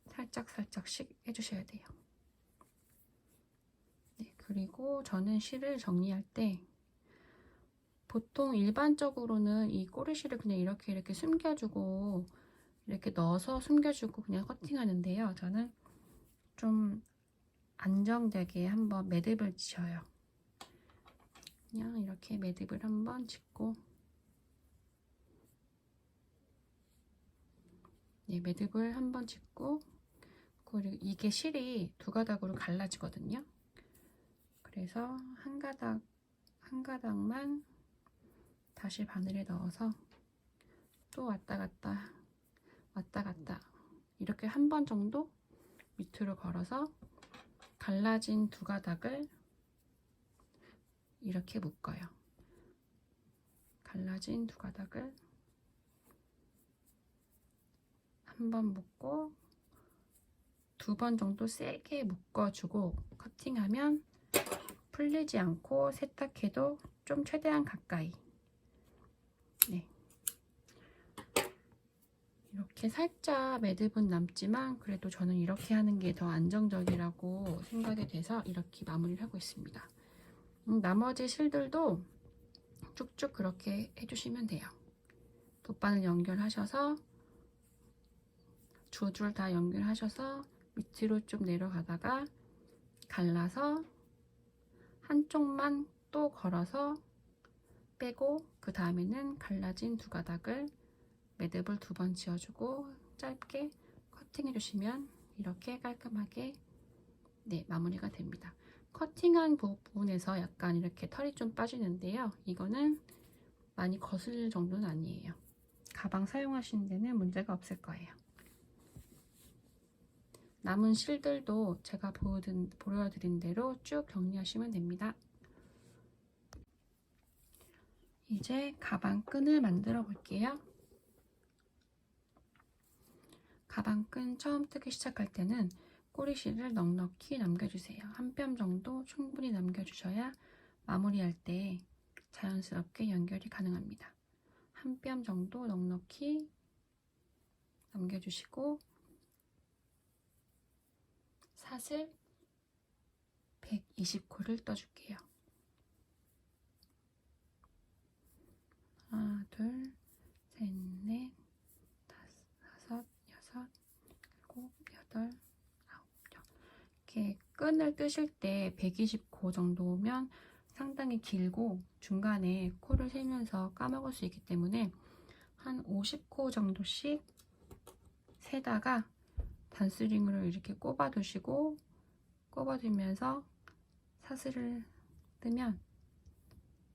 살짝씩 해주셔야 돼요. 네, 그리고 저는 실을 정리할 때 보통 일반적으로는 이 꼬리실을 그냥 이렇게 숨겨주고 이렇게 넣어서 숨겨주고 그냥 커팅하는데요. 저는 좀 안정되게 한번 매듭을 지어요. 그냥 이렇게 매듭을 한번 짓고, 네, 매듭을 한번 짓고, 그리고 이게 실이 두 가닥으로 갈라지거든요. 그래서 한 가닥만 다시 바늘에 넣어서 또 왔다 갔다 이렇게 한 번 정도 밑으로 걸어서 갈라진 두 가닥을 이렇게 묶어요. 갈라진 두 가닥을 한 번 묶고 두 번 정도 세게 묶어주고 커팅하면 풀리지 않고 세탁해도 좀 최대한 가까이. 네. 이렇게 살짝 매듭은 남지만 그래도 저는 이렇게 하는 게 더 안정적이라고 생각이 돼서 이렇게 마무리를 하고 있습니다. 나머지 실들도 쭉쭉 그렇게 해주시면 돼요. 돗바늘 연결하셔서 두 줄 다 연결하셔서 밑으로 좀 내려가다가 갈라서 한쪽만 또 걸어서 빼고 그 다음에는 갈라진 두 가닥을 매듭을 두 번 지어주고 짧게 커팅해 주시면 이렇게 깔끔하게 네, 마무리가 됩니다. 커팅한 부분에서 약간 이렇게 털이 좀 빠지는데요. 이거는 많이 거슬릴 정도는 아니에요. 가방 사용하시는 데는 문제가 없을 거예요. 남은 실들도 제가 보여드린 대로 쭉 정리하시면 됩니다. 이제 가방 끈을 만들어 볼게요. 가방끈 처음 뜨기 시작할 때는 꼬리실을 넉넉히 남겨주세요. 한 뼘 정도 충분히 남겨주셔야 마무리할 때 자연스럽게 연결이 가능합니다. 한 뼘 정도 넉넉히 남겨주시고 사슬 120코를 떠줄게요. 하나, 둘, 셋, 넷, 다섯, 여섯, 일곱, 여덟, 아홉, 열. 이렇게 끈을 뜨실 때 120코 정도면 상당히 길고 중간에 코를 세면서 까먹을 수 있기 때문에 한 50코 정도씩 세다가 단스링으로 이렇게 꼽아두시고 꼽아두면서 사슬을 뜨면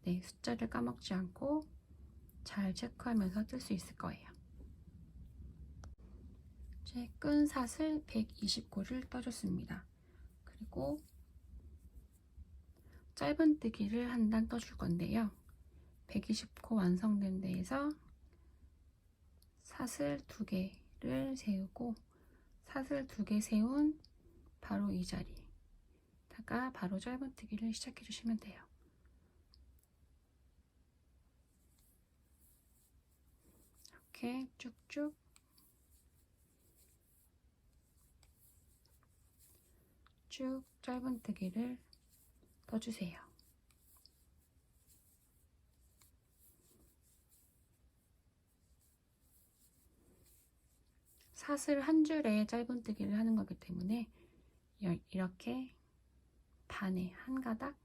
네, 숫자를 까먹지 않고 잘 체크하면서 뜰 수 있을 거예요. 이제 끈 사슬 120코를 떠줬습니다. 그리고 짧은뜨기를 한 단 떠줄 건데요. 120코 완성된 데에서 사슬 2개를 세우고 사슬 2개 세운 바로 이 자리다가 바로 짧은뜨기를 시작해 주시면 돼요. 이렇게 쭉쭉 쭉 짧은뜨기를 떠주세요. 사슬 한 줄에 짧은뜨기를 하는 거기 때문에 이렇게 반에 한 가닥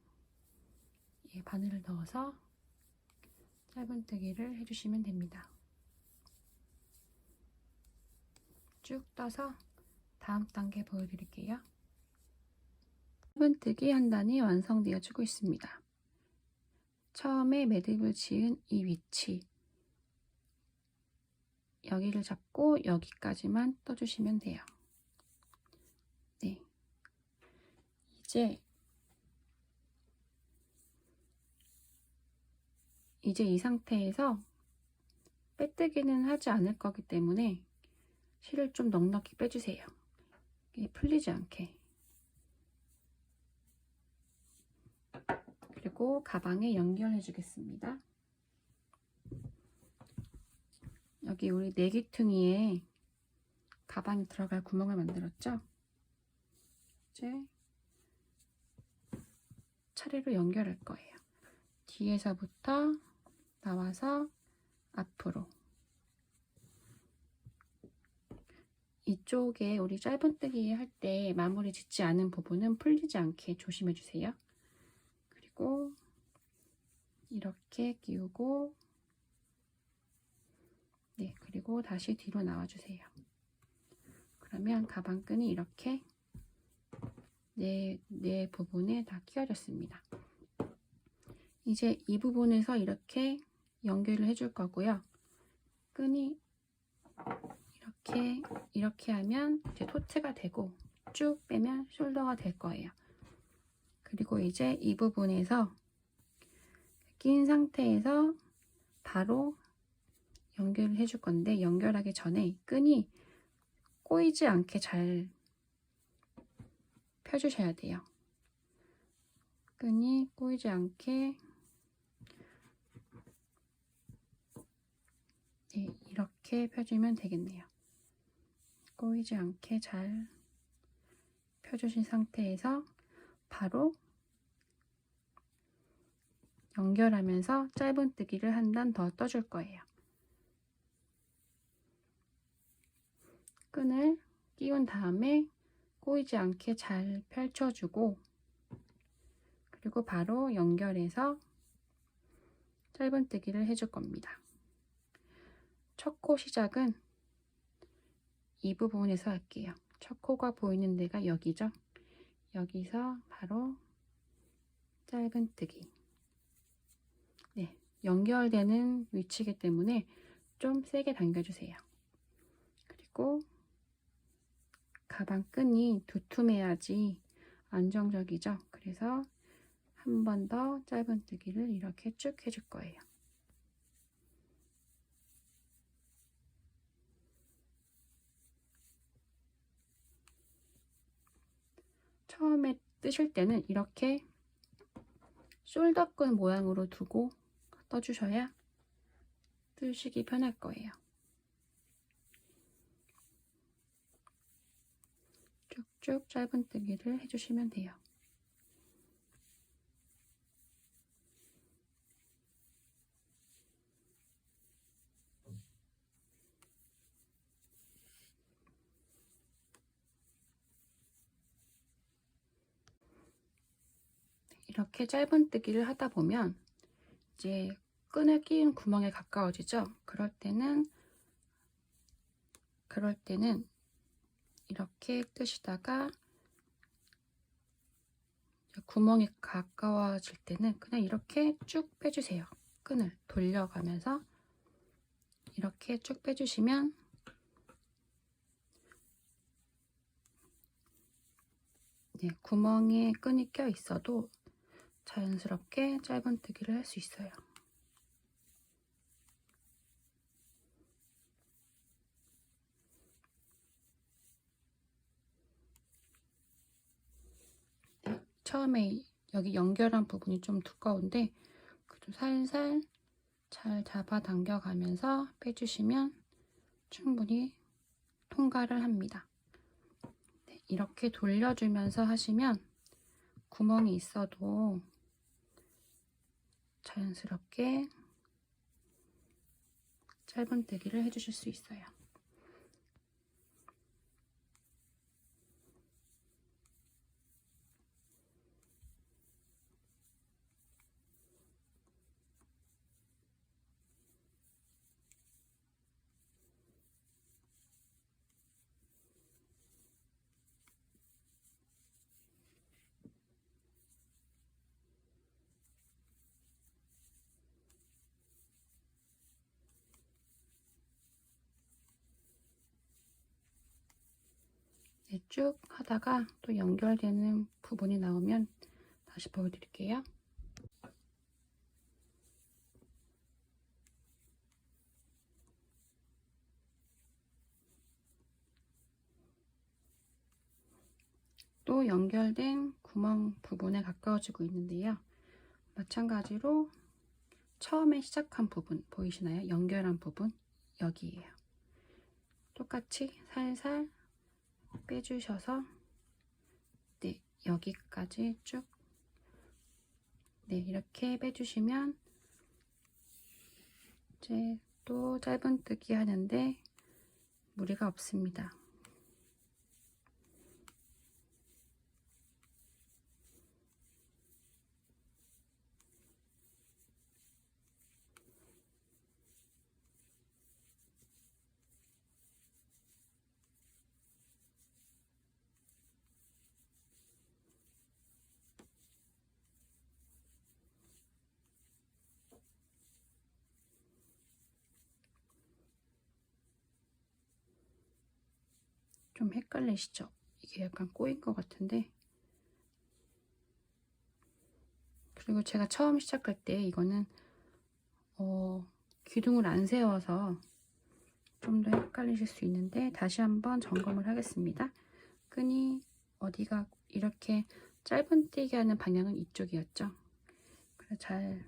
바늘을 넣어서 짧은뜨기를 해주시면 됩니다. 쭉 떠서 다음 단계 보여드릴게요. 짧은뜨기 한 단이 완성되어지고 있습니다. 처음에 매듭을 지은 이 위치, 여기를 잡고 여기까지만 떠주시면 돼요. 네. 이제 이 상태에서 빼뜨기는 하지 않을 거기 때문에 실을 좀 넉넉히 빼주세요. 이게 풀리지 않게. 그리고 가방에 연결해 주겠습니다. 여기 우리 내귀퉁이에 가방이 들어갈 구멍을 만들었죠? 이제 차례로 연결할 거예요. 뒤에서부터 나와서 앞으로. 이쪽에 우리 짧은뜨기 할 때 마무리 짓지 않은 부분은 풀리지 않게 조심해 주세요. 그리고 이렇게 끼우고, 네, 그리고 다시 뒤로 나와 주세요. 그러면 가방끈이 이렇게 네 부분에 다 끼워졌습니다. 이제 이 부분에서 이렇게 연결을 해줄 거고요. 끈이 이렇게 하면 이제 토트가 되고, 쭉 빼면 숄더가 될 거예요. 그리고 이제 이 부분에서 낀 상태에서 바로 연결을 해줄 건데, 연결하기 전에 끈이 꼬이지 않게 잘 펴주셔야 돼요. 끈이 꼬이지 않게, 네, 이렇게 펴주면 되겠네요. 꼬이지 않게 잘 펴주신 상태에서 바로 연결하면서 짧은뜨기를 한 단 더 떠줄 거예요. 끈을 끼운 다음에 꼬이지 않게 잘 펼쳐주고, 그리고 바로 연결해서 짧은뜨기를 해줄 겁니다. 첫 코 시작은 이 부분에서 할게요. 첫 코가 보이는 데가 여기죠. 여기서 바로 짧은뜨기. 네, 연결되는 위치이기 때문에 좀 세게 당겨주세요. 그리고 가방 끈이 두툼해야지 안정적이죠. 그래서 한 번 더 짧은뜨기를 이렇게 쭉 해줄 거예요. 처음에 뜨실 때는 이렇게 숄더끈 모양으로 두고 떠주셔야 뜨시기 편할 거예요. 쭉쭉 짧은뜨기를 해주시면 돼요. 이렇게 짧은뜨기를 하다 보면 이제 끈을 끼운 구멍에 가까워지죠. 그럴 때는 이렇게 뜨시다가 구멍이 가까워질 때는 그냥 이렇게 쭉 빼주세요. 끈을 돌려가면서 이렇게 쭉 빼주시면 네, 구멍에 끈이 껴 있어도 자연스럽게 짧은뜨기를 할 수 있어요. 네, 처음에 여기 연결한 부분이 좀 두꺼운데 좀 살살 잘 잡아당겨 가면서 빼주시면 충분히 통과를 합니다. 네, 이렇게 돌려주면서 하시면 구멍이 있어도 자연스럽게 짧은뜨기를 해주실 수 있어요. 쭉 하다가 또 연결되는 부분이 나오면 다시 보여드릴게요. 또 연결된 구멍 부분에 가까워지고 있는데요. 마찬가지로 처음에 시작한 부분 보이시나요? 연결한 부분 여기에요. 똑같이 살살 빼주셔서 네, 여기까지 쭉 네, 이렇게 빼주시면 이제 또 짧은뜨기 하는데 무리가 없습니다. 좀 헷갈리시죠? 이게 약간 꼬인 것 같은데, 그리고 제가 처음 시작할 때 이거는 기둥을 안 세워서 좀 더 헷갈리실 수 있는데 다시 한번 점검을 하겠습니다. 끈이 어디가 이렇게 짧은뜨기 하는 방향은 이쪽이었죠. 그래서 잘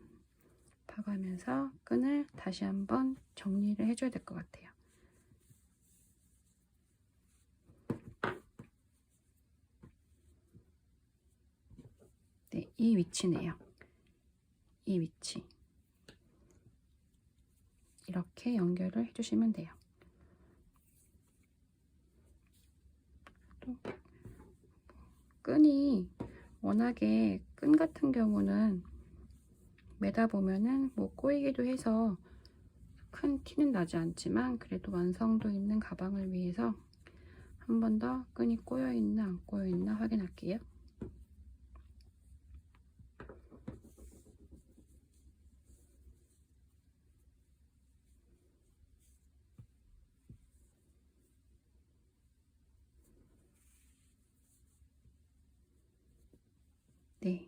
봐가면서 끈을 다시 한번 정리를 해줘야 될 것 같아요. 네, 이 위치네요. 이 위치. 이렇게 연결을 해주시면 돼요. 또 끈이 워낙에 끈 같은 경우는 매다 보면은 뭐 꼬이기도 해서 큰 티는 나지 않지만 그래도 완성도 있는 가방을 위해서 한 번 더 끈이 꼬여 있나 안 꼬여 있나 확인할게요. 네,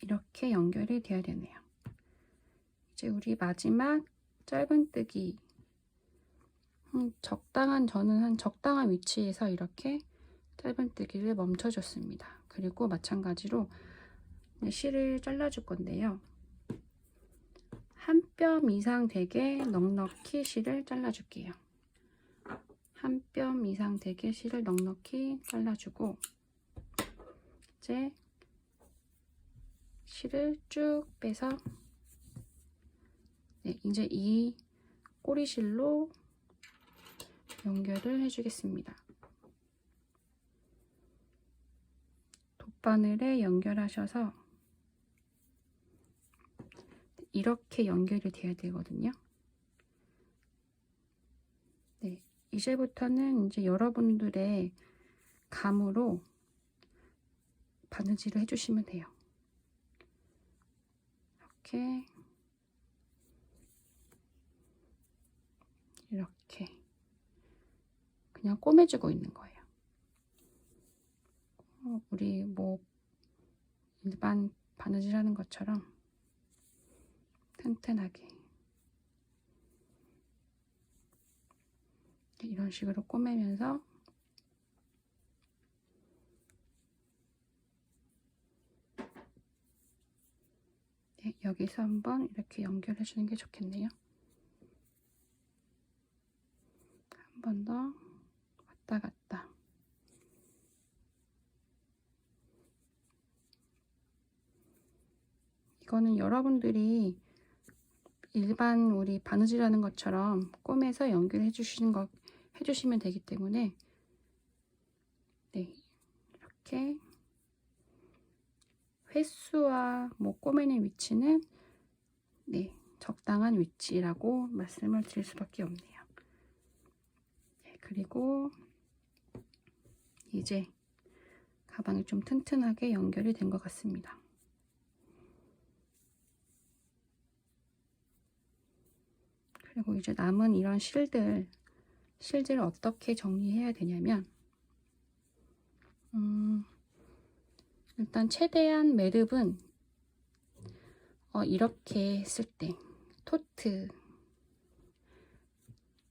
이렇게 연결이 되어야 되네요. 이제 우리 마지막 짧은뜨기 저는 한 적당한 위치에서 이렇게 짧은뜨기를 멈춰줬습니다. 그리고 마찬가지로 실을 잘라줄 건데요. 한 뼘 이상 되게 넉넉히 실을 잘라줄게요. 한 뼘 이상 되게 실을 넉넉히 잘라주고 이제 실을 쭉 빼서 네, 이제 이 꼬리실로 연결을 해주겠습니다. 돗바늘에 연결하셔서 이렇게 연결이 돼야 되거든요. 네, 이제부터는 이제 여러분들의 감으로 바느질을 해주시면 돼요. 이렇게 그냥 꼬매주고 있는 거예요. 우리 뭐 일반 바느질 하는 것처럼 튼튼하게 이런 식으로 꼬매면서 네, 여기서 한번 이렇게 연결해 주는 게 좋겠네요. 한 번 더 왔다 갔다. 이거는 여러분들이 일반 우리 바느질 하는 것처럼 꼬매서 연결해 해주시면 되기 때문에 네, 이렇게 횟수와 뭐 꼬매는 위치는 네, 적당한 위치라고 말씀을 드릴 수밖에 없네요. 네, 그리고 이제 가방이 좀 튼튼하게 연결이 된 것 같습니다. 그리고 이제 남은 이런 실들을 어떻게 정리해야 되냐면 일단 최대한 매듭은 이렇게 했을 때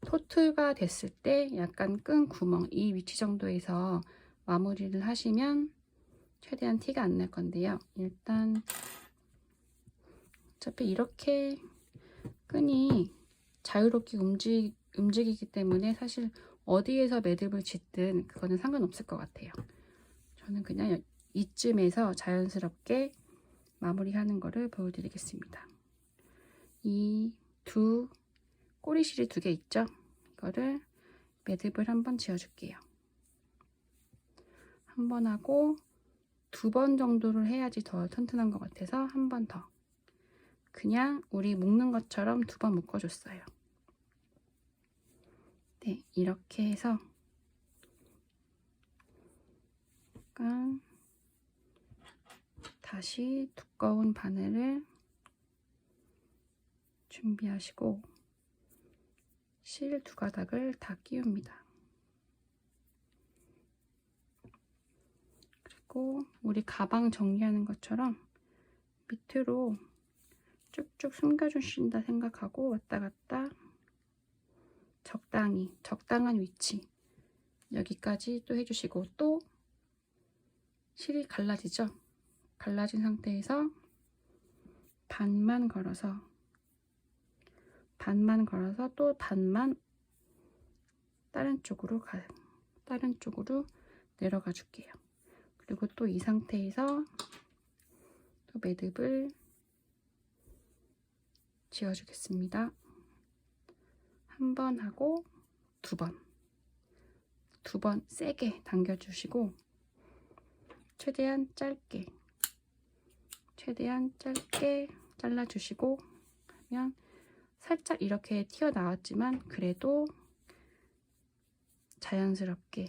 토트가 됐을 때 약간 끈 구멍 이 위치 정도에서 마무리를 하시면 최대한 티가 안 날 건데요. 일단 어차피 이렇게 끈이 자유롭게 움직이기 때문에 사실 어디에서 매듭을 짓든 그거는 상관없을 것 같아요. 저는 그냥 이쯤에서 자연스럽게 마무리하는 거를 보여드리겠습니다. 이 두 꼬리실이 2개 있죠? 이거를 매듭을 한번 지어줄게요. 한 번 하고 2번 정도를 해야지 더 튼튼한 것 같아서 한 번 더. 그냥 우리 묶는 것처럼 2번 묶어줬어요. 네, 이렇게 해서 약간 다시 두꺼운 바늘을 준비하시고 실 2가닥을 다 끼웁니다. 그리고 우리 가방 정리하는 것처럼 밑으로 쭉쭉 숨겨주신다 생각하고 왔다 갔다 적당한 위치 여기까지 또 해주시고, 또 실이 갈라지죠? 갈라진 상태에서 반만 걸어서 또 반만 다른 쪽으로 내려가 줄게요. 그리고 또 이 상태에서 또 매듭을 지어주겠습니다. 한 번 하고 2번 세게 당겨주시고 최대한 짧게 잘라주시고 하면 살짝 이렇게 튀어나왔지만 그래도 자연스럽게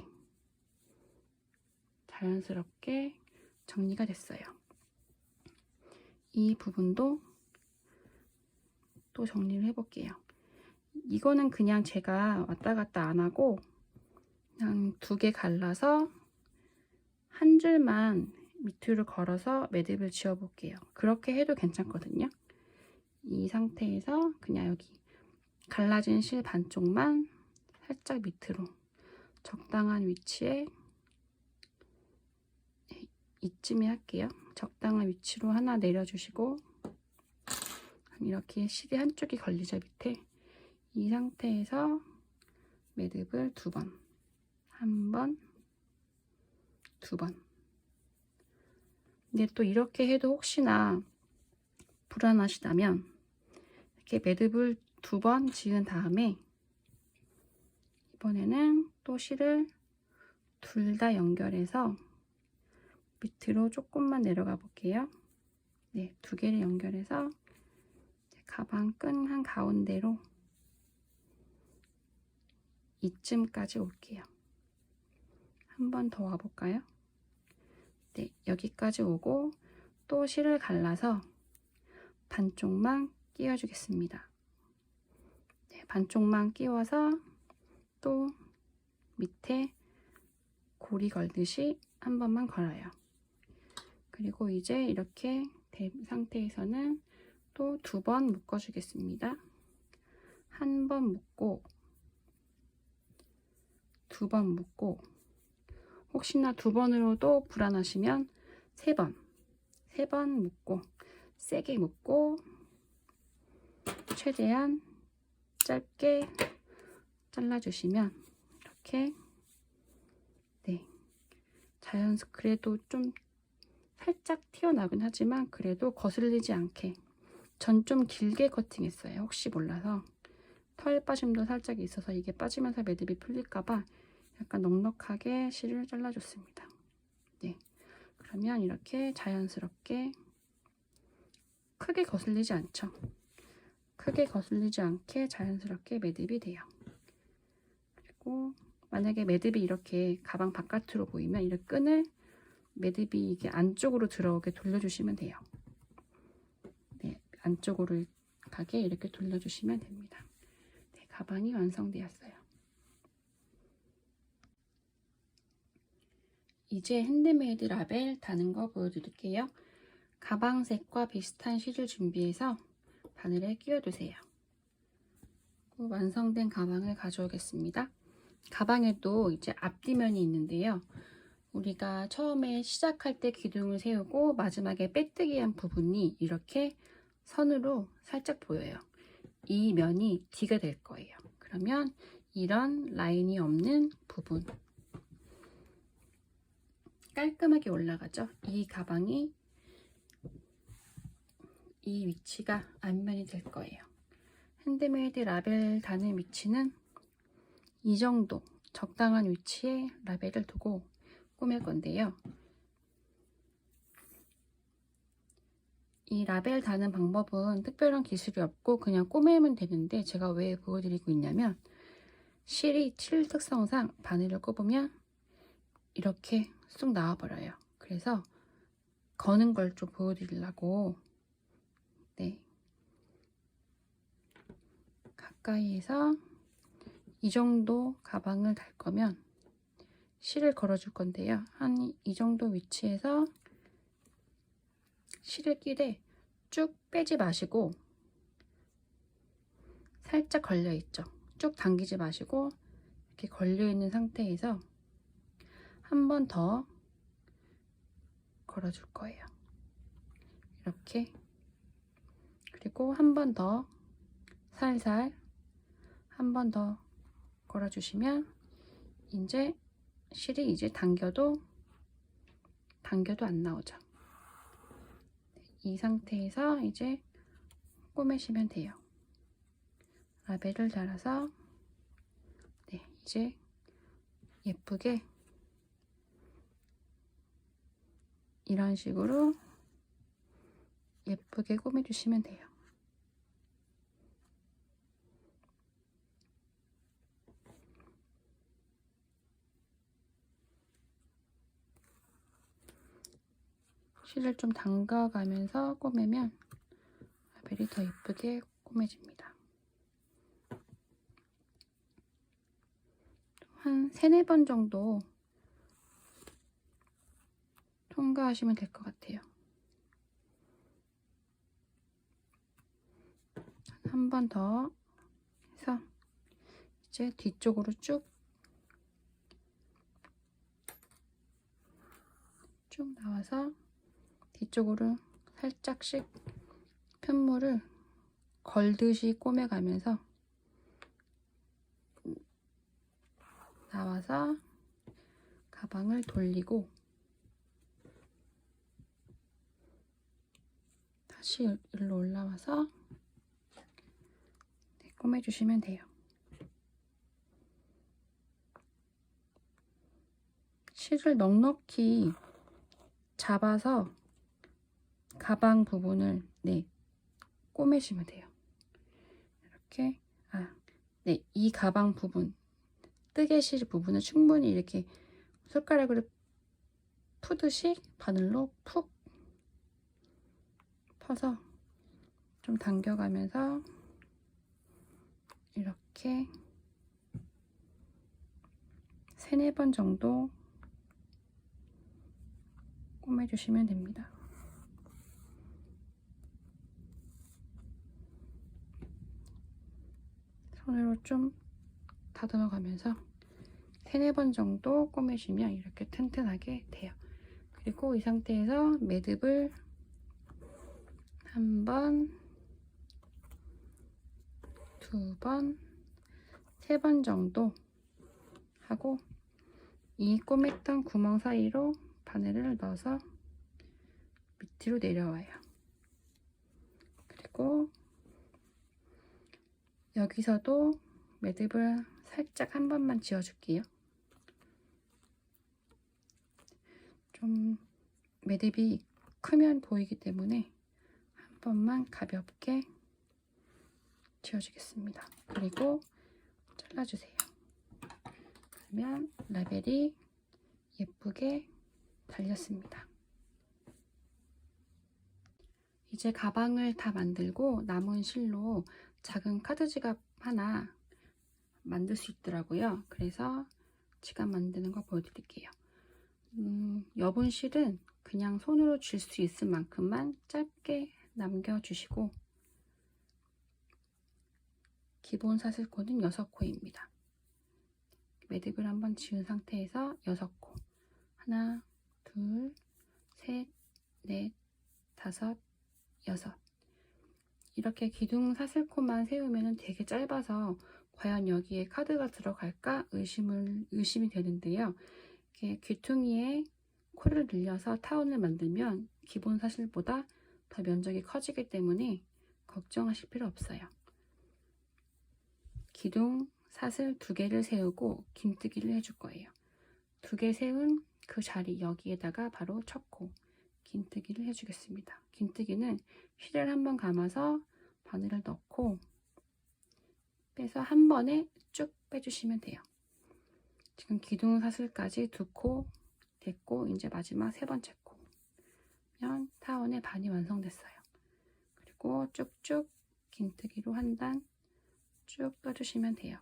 정리가 됐어요. 이 부분도 또 정리를 해볼게요. 이거는 그냥 제가 왔다 갔다 안 하고 그냥 2개 갈라서 한 줄만 밑으로 걸어서 매듭을 지어 볼게요. 그렇게 해도 괜찮거든요. 이 상태에서 그냥 여기 갈라진 실 반쪽만 살짝 밑으로 적당한 위치에 이쯤에 할게요. 적당한 위치로 하나 내려주시고 이렇게 실이 한쪽이 걸리죠, 밑에. 이 상태에서 매듭을 2번, 한 번, 2번. 근데 또 이렇게 해도 혹시나 불안하시다면 이렇게 매듭을 2번 지은 다음에 이번에는 또 실을 둘 다 연결해서 밑으로 조금만 내려가 볼게요. 네, 2개를 연결해서 가방 끈 한 가운데로 이쯤까지 올게요. 한 번 더 와볼까요? 네, 여기까지 오고 또 실을 갈라서 반쪽만 끼워주겠습니다. 네, 반쪽만 끼워서 또 밑에 고리 걸듯이 한 번만 걸어요. 그리고 이제 이렇게 된 상태에서는 또 2번 묶어주겠습니다. 한 번 묶고 2번 묶고 혹시나 2번으로도 불안하시면 3번 묶고 세게 묶고 최대한 짧게 잘라주시면 이렇게 그래도 좀 살짝 튀어나오긴 하지만 그래도 거슬리지 않게 전 좀 길게 커팅했어요. 혹시 몰라서 털 빠짐도 살짝 있어서 이게 빠지면서 매듭이 풀릴까봐 약간 넉넉하게 실을 잘라줬습니다. 네, 그러면 이렇게 자연스럽게 크게 거슬리지 않죠. 크게 거슬리지 않게 자연스럽게 매듭이 돼요. 그리고 만약에 매듭이 이렇게 가방 바깥으로 보이면 이 끈을 매듭이 이게 안쪽으로 들어오게 돌려주시면 돼요. 네, 안쪽으로 가게 이렇게 돌려주시면 됩니다. 네, 가방이 완성되었어요. 이제 핸드메이드 라벨 다는 거 보여드릴게요. 가방색과 비슷한 실을 준비해서 바늘에 끼워두세요. 완성된 가방을 가져오겠습니다. 가방에도 이제 앞뒤면이 있는데요. 우리가 처음에 시작할 때 기둥을 세우고 마지막에 빼뜨기한 부분이 이렇게 선으로 살짝 보여요. 이 면이 D가 될 거예요. 그러면 이런 라인이 없는 부분 깔끔하게 올라가죠. 이 가방이 이 위치가 앞면이 될 거예요. 핸드메이드 라벨 다는 위치는 이 정도 적당한 위치에 라벨을 두고 꾸밀 건데요. 이 라벨 다는 방법은 특별한 기술이 없고 그냥 꾸미면 되는데, 제가 왜 보여드리고 있냐면 실이 칠 특성상 바늘을 꼽으면 이렇게 쑥 나와 버려요. 그래서 거는 걸 좀 보여드리려고 가까이에서 이 정도 가방을 달 거면 실을 걸어 줄 건데요. 한 이 정도 위치에서 실을 끼되 쭉 빼지 마시고 살짝 걸려 있죠. 쭉 당기지 마시고 이렇게 걸려 있는 상태에서 한 번 더 걸어 줄 거예요. 이렇게. 그리고 한 번 더 살살 한 번 더 걸어 주시면 이제 실이 이제 당겨도 안 나오죠. 이 상태에서 이제 꾸미시면 돼요. 라벨을 달아서 이제 예쁘게 이런 식으로 예쁘게 꾸며주시면 돼요. 실을 좀 담가가면서 꾸미면 라벨이 더 예쁘게 꾸며집니다. 한 3-4번 정도 통과하시면 될 것 같아요. 한 번 더 해서 이제 뒤쪽으로 쭉 나와서 뒤쪽으로 살짝씩 편물을 걸듯이 꼬매가면서 나와서 가방을 돌리고 다시 일로 올라와서 꼬매주시면 돼요. 실을 넉넉히 잡아서 가방 부분을 꼬매시면 돼요. 이렇게 이 가방 부분 뜨개실 부분을 충분히 이렇게 손가락으로 푸듯이 바늘로 푹 퍼서 좀 당겨가면서 이렇게 3-4번 정도 꼬매주시면 됩니다. 손으로 좀 다듬어 가면서 3-4번 정도 꼬매시면 이렇게 튼튼하게 돼요. 그리고 이 상태에서 매듭을 1번, 2번, 3번 정도 하고 이 꼬맸던 구멍 사이로 바늘을 넣어서 밑으로 내려와요. 그리고 여기서도 매듭을 살짝 한 번만 지어줄게요. 좀 매듭이 크면 보이기 때문에 한 번만 가볍게 지어주겠습니다. 그리고 잘라주세요. 그러면 라벨이 예쁘게 달렸습니다. 이제 가방을 다 만들고 남은 실로 작은 카드 지갑 하나 만들 수 있더라고요. 그래서 지갑 만드는 거 보여드릴게요. 여분 실은 그냥 손으로 쥘 수 있을 만큼만 짧게 남겨주시고, 기본 사슬코는 6코입니다. 매듭을 한번 지은 상태에서 6코. 하나, 둘, 셋, 넷, 다섯, 여섯. 이렇게 기둥 사슬코만 세우면 되게 짧아서 과연 여기에 카드가 들어갈까 의심이 되는데요. 이렇게 귀퉁이에 코를 늘려서 타원을 만들면 기본 사슬보다 더 면적이 커지기 때문에 걱정하실 필요 없어요. 기둥 사슬 2개를 세우고 긴뜨기를 해줄 거예요. 2개 세운 그 자리 여기에다가 바로 첫 코 긴뜨기를 해주겠습니다. 긴뜨기는 실을 한번 감아서 바늘을 넣고 빼서 한 번에 쭉 빼주시면 돼요. 지금 기둥 사슬까지 2코 됐고, 이제 마지막 3번째 코면 타원의 반이 완성됐어요. 그리고 쭉쭉 긴뜨기로 한 단 쭉 떠주시면 돼요.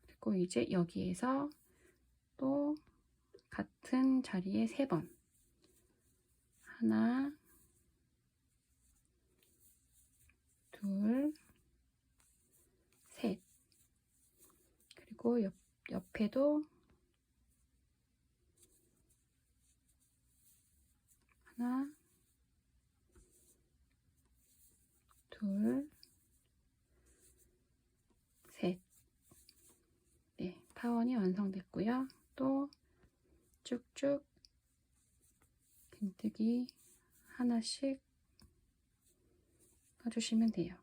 그리고 이제 여기에서 또 같은 자리에 3번, 하나, 둘, 셋, 그리고 옆에도 하나, 둘, 셋. 네, 타원이 완성됐고요. 또 쭉쭉 긴뜨기 하나씩 넣어주시면 돼요.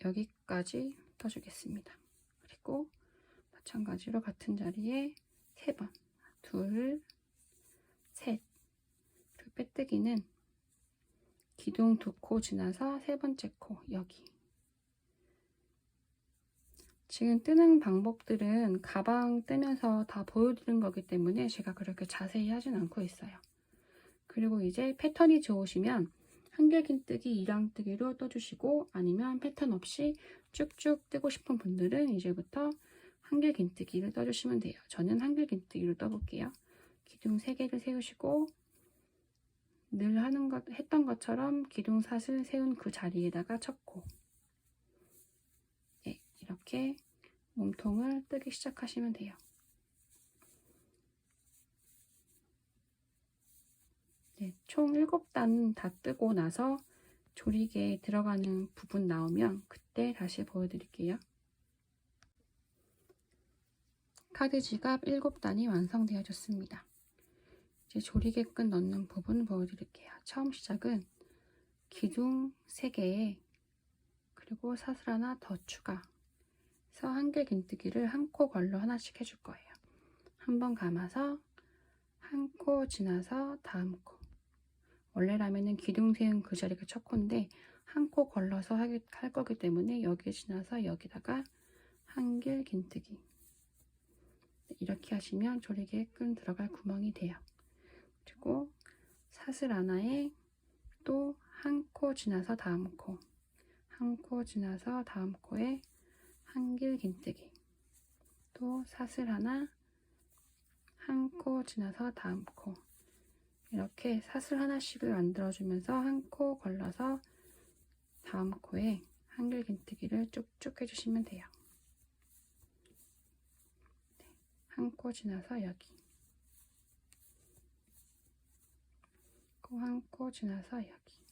여기까지 떠주겠습니다. 그리고 마찬가지로 같은 자리에 3번, 둘, 셋. 그리고 빼뜨기는 기둥 2코 지나서 3번째 코 여기. 지금 뜨는 방법들은 가방 뜨면서 다 보여드린 거기 때문에 제가 그렇게 자세히 하진 않고 있어요. 그리고 이제 패턴이 좋으시면 한길긴뜨기 2랑뜨기로 떠주시고, 아니면 패턴 없이 쭉쭉 뜨고 싶은 분들은 이제부터 한길긴뜨기를 떠주시면 돼요. 저는 한길긴뜨기로 떠볼게요. 기둥 3개를 세우시고 늘 했던 것처럼 기둥 사슬 세운 그 자리에다가 첫 코. 네, 이렇게 몸통을 뜨기 시작하시면 돼요. 네, 총 7단 다 뜨고 나서 조리개 들어가는 부분 나오면 그때 다시 보여드릴게요. 카드 지갑 7단이 완성되어졌습니다. 이제 조리개 끈 넣는 부분 보여드릴게요. 처음 시작은 기둥 3개에 그리고 사슬 하나 더 추가 해서 한길긴뜨기를 한 코 걸러 하나씩 해줄 거예요. 한번 감아서 한 코 지나서 다음 코. 원래라면은 기둥 세운 그 자리가 첫 코인데 한 코 걸러서 할 거기 때문에 여기 지나서 여기다가 한길긴뜨기. 이렇게 하시면 조리개 끈 들어갈 구멍이 돼요. 그리고 사슬 하나에 또 한 코 지나서 다음 코, 한 코 지나서 다음 코에 한길긴뜨기. 또 사슬 하나, 한 코 지나서 다음 코. 이렇게 사슬 하나씩을 만들어주면서 한 코 걸러서 다음 코에 한길긴뜨기를 쭉쭉 해주시면 돼요. 네, 한 코 지나서 여기, 한 코 지나서 여기.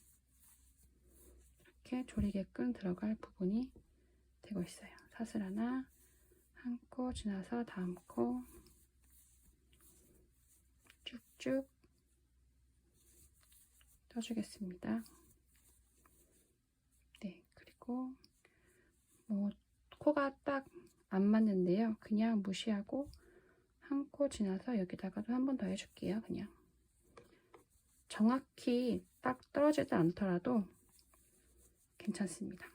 이렇게 조리개 끈 들어갈 부분이 되고 있어요. 사슬 하나, 한 코 지나서 다음 코 쭉쭉 떠주겠습니다. 네, 그리고 코가 딱 안 맞는데요. 그냥 무시하고 한 코 지나서 여기다가도 한 번 더 해줄게요. 그냥 정확히 딱 떨어지지 않더라도 괜찮습니다.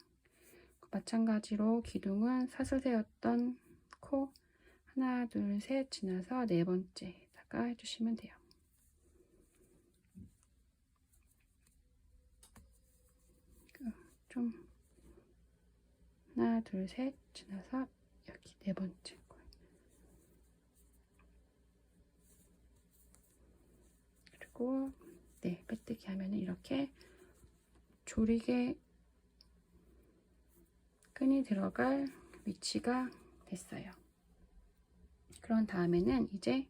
마찬가지로 기둥은 사슬 세웠던 코 하나, 둘, 셋 지나서 네 번째에다가 해주시면 돼요. 좀 하나, 둘, 셋 지나서 여기 네 번째 거. 그리고 네, 빼뜨기 하면은 이렇게 조리개 끈이 들어갈 위치가 됐어요. 그런 다음에는 이제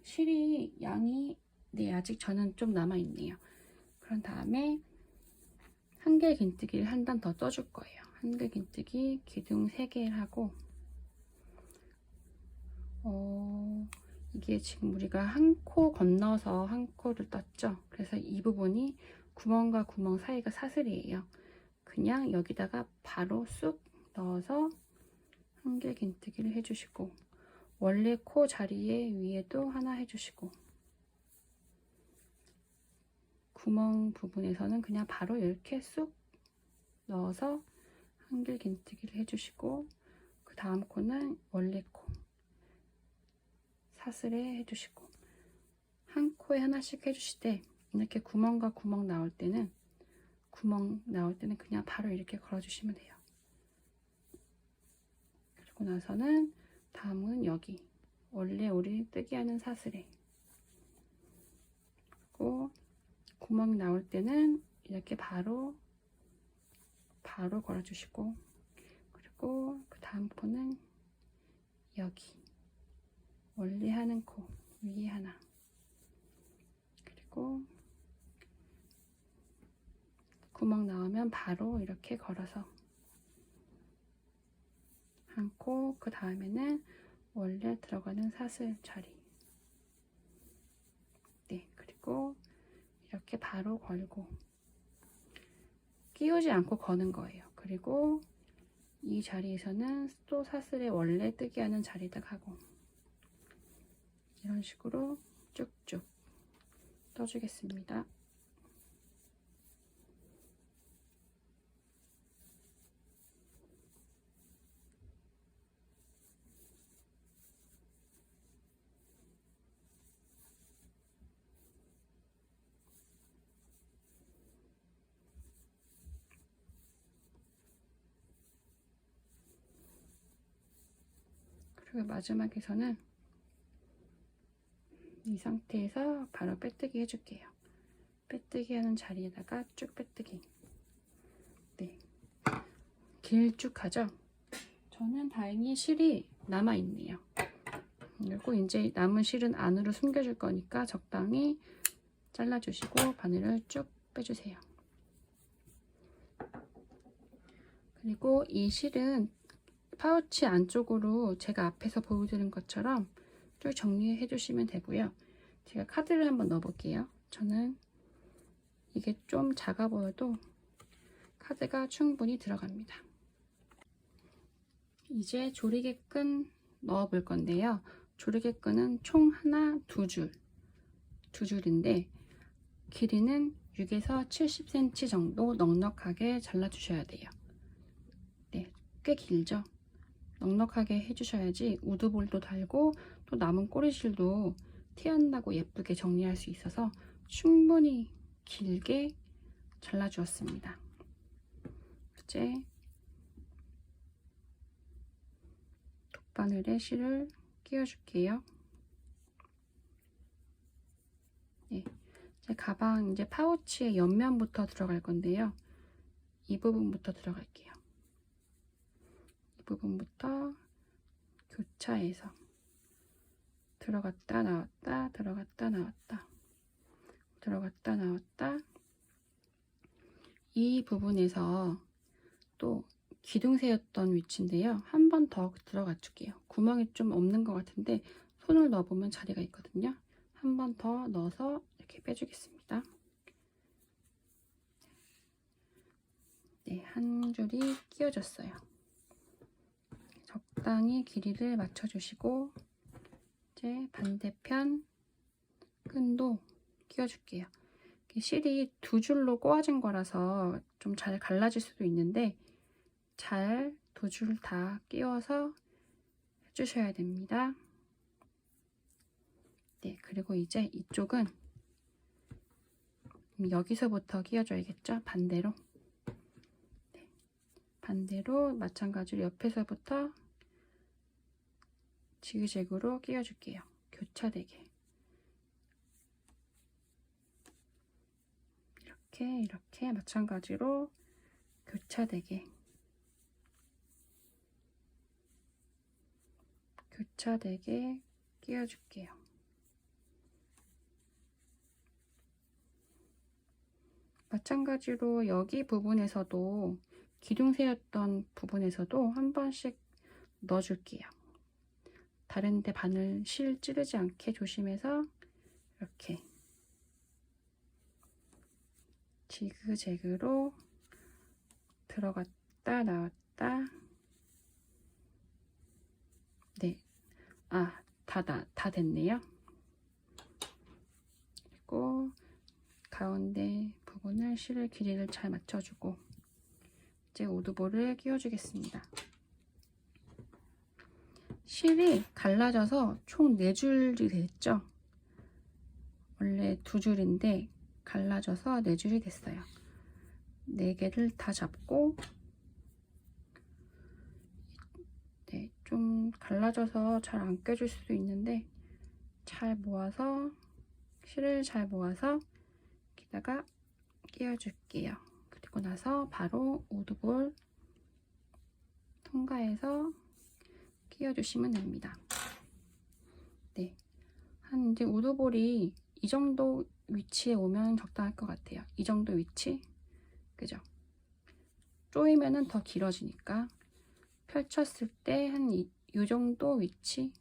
실이 양이 아직 저는 좀 남아 있네요. 그런 다음에 한길 긴뜨기를 한 단 더 떠줄 거예요. 한길 긴뜨기 기둥 3개를 하고 이게 지금 우리가 한 코 건너서 한 코를 떴죠. 그래서 이 부분이 구멍과 구멍 사이가 사슬이에요. 그냥 여기다가 바로 쑥 넣어서 한길 긴뜨기를 해주시고, 원래 코 자리에 위에도 하나 해주시고, 구멍 부분에서는 그냥 바로 이렇게 쑥 넣어서 한길 긴뜨기를 해주시고, 그 다음 코는 원래 코 사슬에 해주시고, 한 코에 하나씩 해주실 때 이렇게 구멍과 구멍 나올 때는 그냥 바로 이렇게 걸어주시면 돼요. 그리고 나서는 다음은 여기 원래 우리 뜨기 하는 사슬에, 그리고 구멍이 나올 때는 이렇게 바로 걸어주시고, 그리고 그 다음 코는 여기 원래 하는 코 위에 하나, 그리고 구멍 나오면 바로 이렇게 걸어서 한 코, 그 다음에는 원래 들어가는 사슬 자리, 네, 그리고 이렇게 바로 걸고 끼우지 않고 거는 거예요. 그리고 이 자리에서는 또 사슬에 원래 뜨기 하는 자리에다 가고, 이런 식으로 쭉쭉 떠주겠습니다. 그리고 마지막에서는 이 상태에서 바로 빼뜨기 해줄게요. 빼뜨기 하는 자리에다가 쭉 빼뜨기. 네, 길쭉하죠? 저는 다행히 실이 남아있네요. 그리고 이제 남은 실은 안으로 숨겨줄 거니까 적당히 잘라주시고 바늘을 쭉 빼주세요. 그리고 이 실은 파우치 안쪽으로 제가 앞에서 보여드린 것처럼 쭉 정리해 주시면 되고요. 제가 카드를 한번 넣어 볼게요. 저는 이게 좀 작아 보여도 카드가 충분히 들어갑니다. 이제 조리개 끈 넣어 볼 건데요. 조리개 끈은 총 하나, 두 줄인데 길이는 6에서 70cm 정도 넉넉하게 잘라 주셔야 돼요. 네, 꽤 길죠? 넉넉하게 해주셔야지 우드볼도 달고 또 남은 꼬리실도 티 안 나고 예쁘게 정리할 수 있어서 충분히 길게 잘라 주었습니다. 이제 돗바늘에 실을 끼워 줄게요. 네, 제 가방 이제 파우치의 옆면부터 들어갈 건데요. 이 부분부터 들어갈게요. 이 부분부터 교차해서 들어갔다 나왔다, 들어갔다 나왔다, 들어갔다 나왔다. 이 부분에서 또 기둥 세웠던 위치인데요. 한 번 더 들어가 줄게요. 구멍이 좀 없는 것 같은데 손을 넣어보면 자리가 있거든요. 한 번 더 넣어서 이렇게 빼주겠습니다. 네, 한 줄이 끼워졌어요. 적당히 길이를 맞춰주시고 이제 반대편 끈도 끼워줄게요. 실이 두 줄로 꼬아진 거라서 좀 잘 갈라질 수도 있는데 잘 두 줄 다 끼워서 해주셔야 됩니다. 네, 그리고 이제 이쪽은 여기서부터 끼워줘야겠죠? 반대로. 네, 반대로 마찬가지로 옆에서부터 지그재그로 끼워줄게요. 교차되게. 이렇게 마찬가지로 교차되게 끼워줄게요. 마찬가지로 여기 부분에서도 기둥 세웠던 부분에서도 한 번씩 넣어줄게요. 다른데 바늘 실 찌르지 않게 조심해서 이렇게 지그재그로 들어갔다 나왔다. 네, 다 됐네요. 그리고 가운데 부분을 실을 길이를 잘 맞춰주고 이제 우드볼을 끼워주겠습니다. 실이 갈라져서 총 4줄이 됐죠. 원래 2줄인데 갈라져서 4줄이 됐어요. 4개를 다 잡고 네, 좀 갈라져서 잘 안 껴줄 수도 있는데 잘 모아서 실을 잘 모아서 여기다가 끼워줄게요. 그리고 나서 바로 우드볼 통과해서 끼워주시면 됩니다. 네, 한 이제 우드볼이 이 정도 위치에 오면 적당할 것 같아요. 이 정도 위치, 그죠? 조이면은 더 길어지니까 펼쳤을 때 한 이 정도 위치,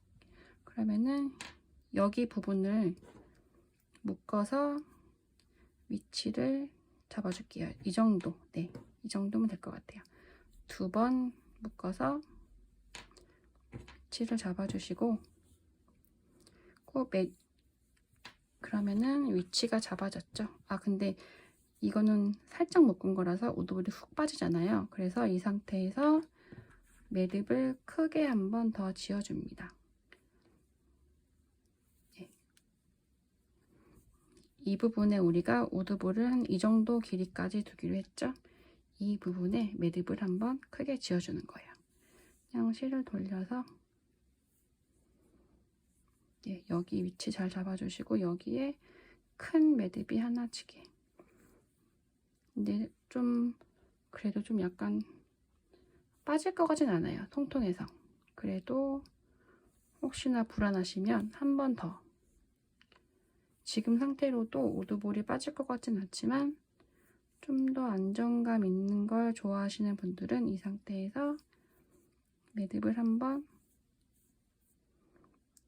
그러면은 여기 부분을 묶어서 위치를 잡아줄게요. 이 정도, 네, 이 정도면 될 것 같아요. 2번 묶어서 위치를 잡아주시고 그러면은 위치가 잡아졌죠. 근데 이거는 살짝 묶은 거라서 우드볼이 훅 빠지잖아요. 그래서 이 상태에서 매듭을 크게 한 번 더 지어줍니다. 네. 이 부분에 우리가 우드볼을 한 이 정도 길이까지 두기로 했죠. 이 부분에 매듭을 한번 크게 지어주는 거예요. 그냥 실을 돌려서 네, 여기 위치 잘 잡아주시고 여기에 큰 매듭이 하나 치게. 근데 그래도 좀 약간 빠질 것 같진 않아요. 통통해서. 그래도 혹시나 불안하시면 한 번 더. 지금 상태로도 우드볼이 빠질 것 같진 않지만 좀 더 안정감 있는 걸 좋아하시는 분들은 이 상태에서 매듭을 한 번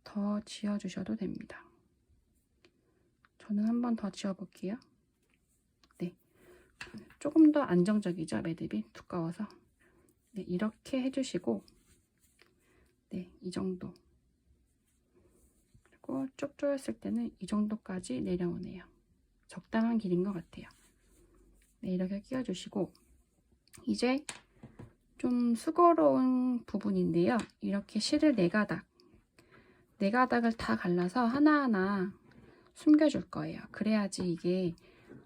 더 지어주셔도 됩니다. 저는 한 번 더 지어볼게요. 네, 조금 더 안정적이죠. 매듭이 두꺼워서. 네, 이렇게 해주시고 네, 이 정도. 그리고 쭉 조였을 때는 이 정도까지 내려오네요. 적당한 길인 것 같아요. 네, 이렇게 끼워주시고 이제 좀 수고로운 부분인데요. 이렇게 실을 4가닥을 다 갈라서 하나하나 숨겨줄 거예요. 그래야지 이게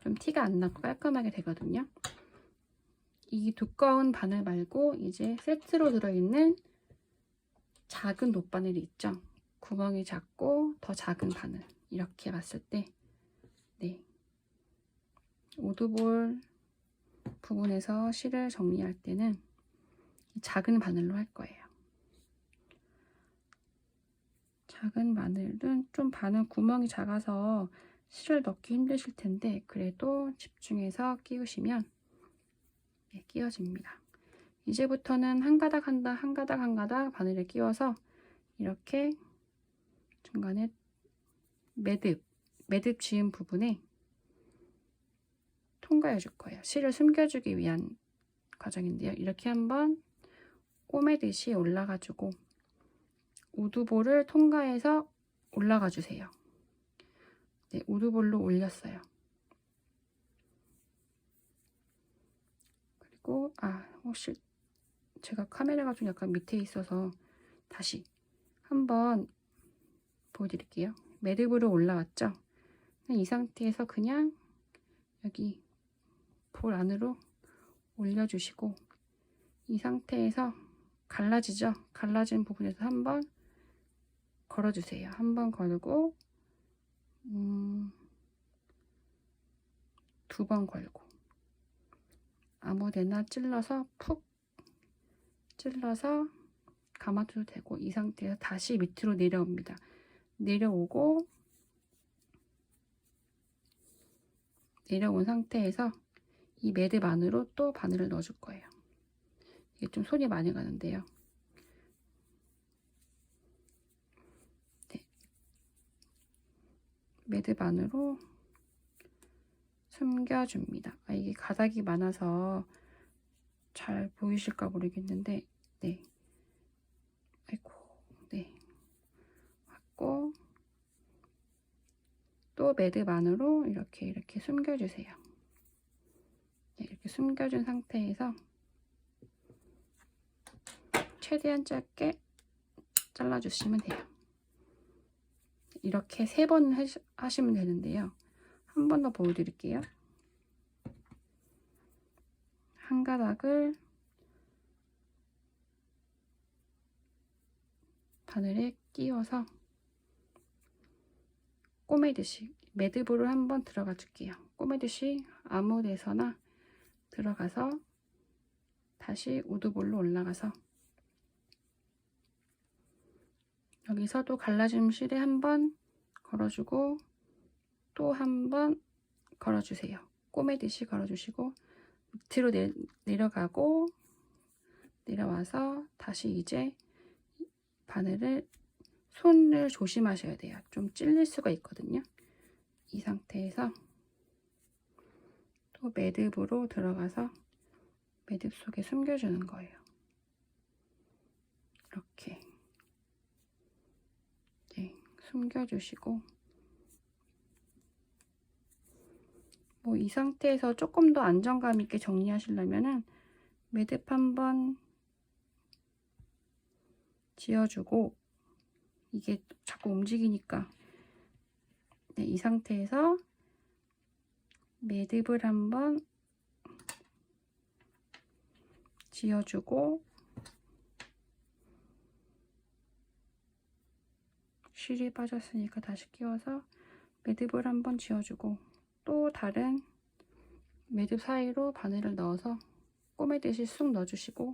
좀 티가 안 나고 깔끔하게 되거든요. 이 두꺼운 바늘 말고 이제 세트로 들어있는 작은 돗바늘이 있죠. 구멍이 작고 더 작은 바늘, 이렇게 봤을 때 네, 우드볼 부분에서 실을 정리할 때는 작은 바늘로 할 거예요. 작은 바늘은 좀 바늘 구멍이 작아서 실을 넣기 힘드실 텐데 그래도 집중해서 끼우시면 네, 끼워집니다. 이제부터는 한 가닥 한 가닥 바늘에 끼워서 이렇게 중간에 매듭 지은 부분에 통과해 줄 거예요. 실을 숨겨주기 위한 과정인데요. 이렇게 한번 꼬매듯이 올라가 주고 우드볼을 통과해서 올라가 주세요. 네, 우드볼로 올렸어요. 그리고 혹시 제가 카메라가 좀 약간 밑에 있어서 다시 한번 보여드릴게요. 매듭으로 올라왔죠? 이 상태에서 그냥 여기 볼 안으로 올려주시고, 이 상태에서 갈라지죠? 갈라진 부분에서 한번 걸어주세요. 한번 걸고 2번 걸고, 아무데나 찔러서 푹 찔러서 감아줘도 되고, 이 상태에서 다시 밑으로 내려옵니다. 내려오고, 내려온 상태에서 이 매듭 안으로 또 바늘을 넣어줄 거예요. 이게 좀 손이 많이 가는데요. 네. 매듭 안으로 숨겨줍니다. 이게 가닥이 많아서 잘 보이실까 모르겠는데, 네. 아이고, 네. 왔고, 또 매듭 안으로 이렇게 숨겨주세요. 네, 이렇게 숨겨준 상태에서 최대한 짧게 잘라주시면 돼요. 이렇게 3번 하시면 되는데요. 한 번 더 보여드릴게요. 한 가닥을 바늘에 끼워서 꼬매듯이 매듭으로 한번 들어가 줄게요. 꼬매듯이 아무 데서나 들어가서 다시 우드볼로 올라가서 여기서도 갈라짐 실에 한번 걸어주고 또 한번 걸어주세요. 꼬매듯이 걸어주시고 밑으로 내려가고, 내려와서 다시 이제 바늘을, 손을 조심하셔야 돼요. 좀 찔릴 수가 있거든요. 이 상태에서 또 매듭으로 들어가서 매듭 속에 숨겨주는 거예요. 이렇게 숨겨주시고, 이 상태에서 조금 더 안정감 있게 정리하시려면은 매듭 한번 지어주고, 이게 자꾸 움직이니까 이 상태에서 매듭을 한번 지어주고, 실이 빠졌으니까 다시 끼워서 매듭을 한번 지어주고, 또 다른 매듭 사이로 바늘을 넣어서 꼬매듯이 쑥 넣어주시고,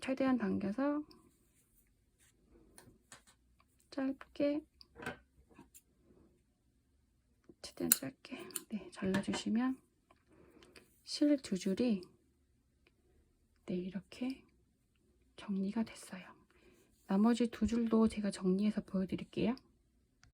최대한 당겨서 짧게, 최대한 짧게 잘라주시면 실 2줄이 이렇게 정리가 됐어요. 나머지 2줄도 제가 정리해서 보여드릴게요.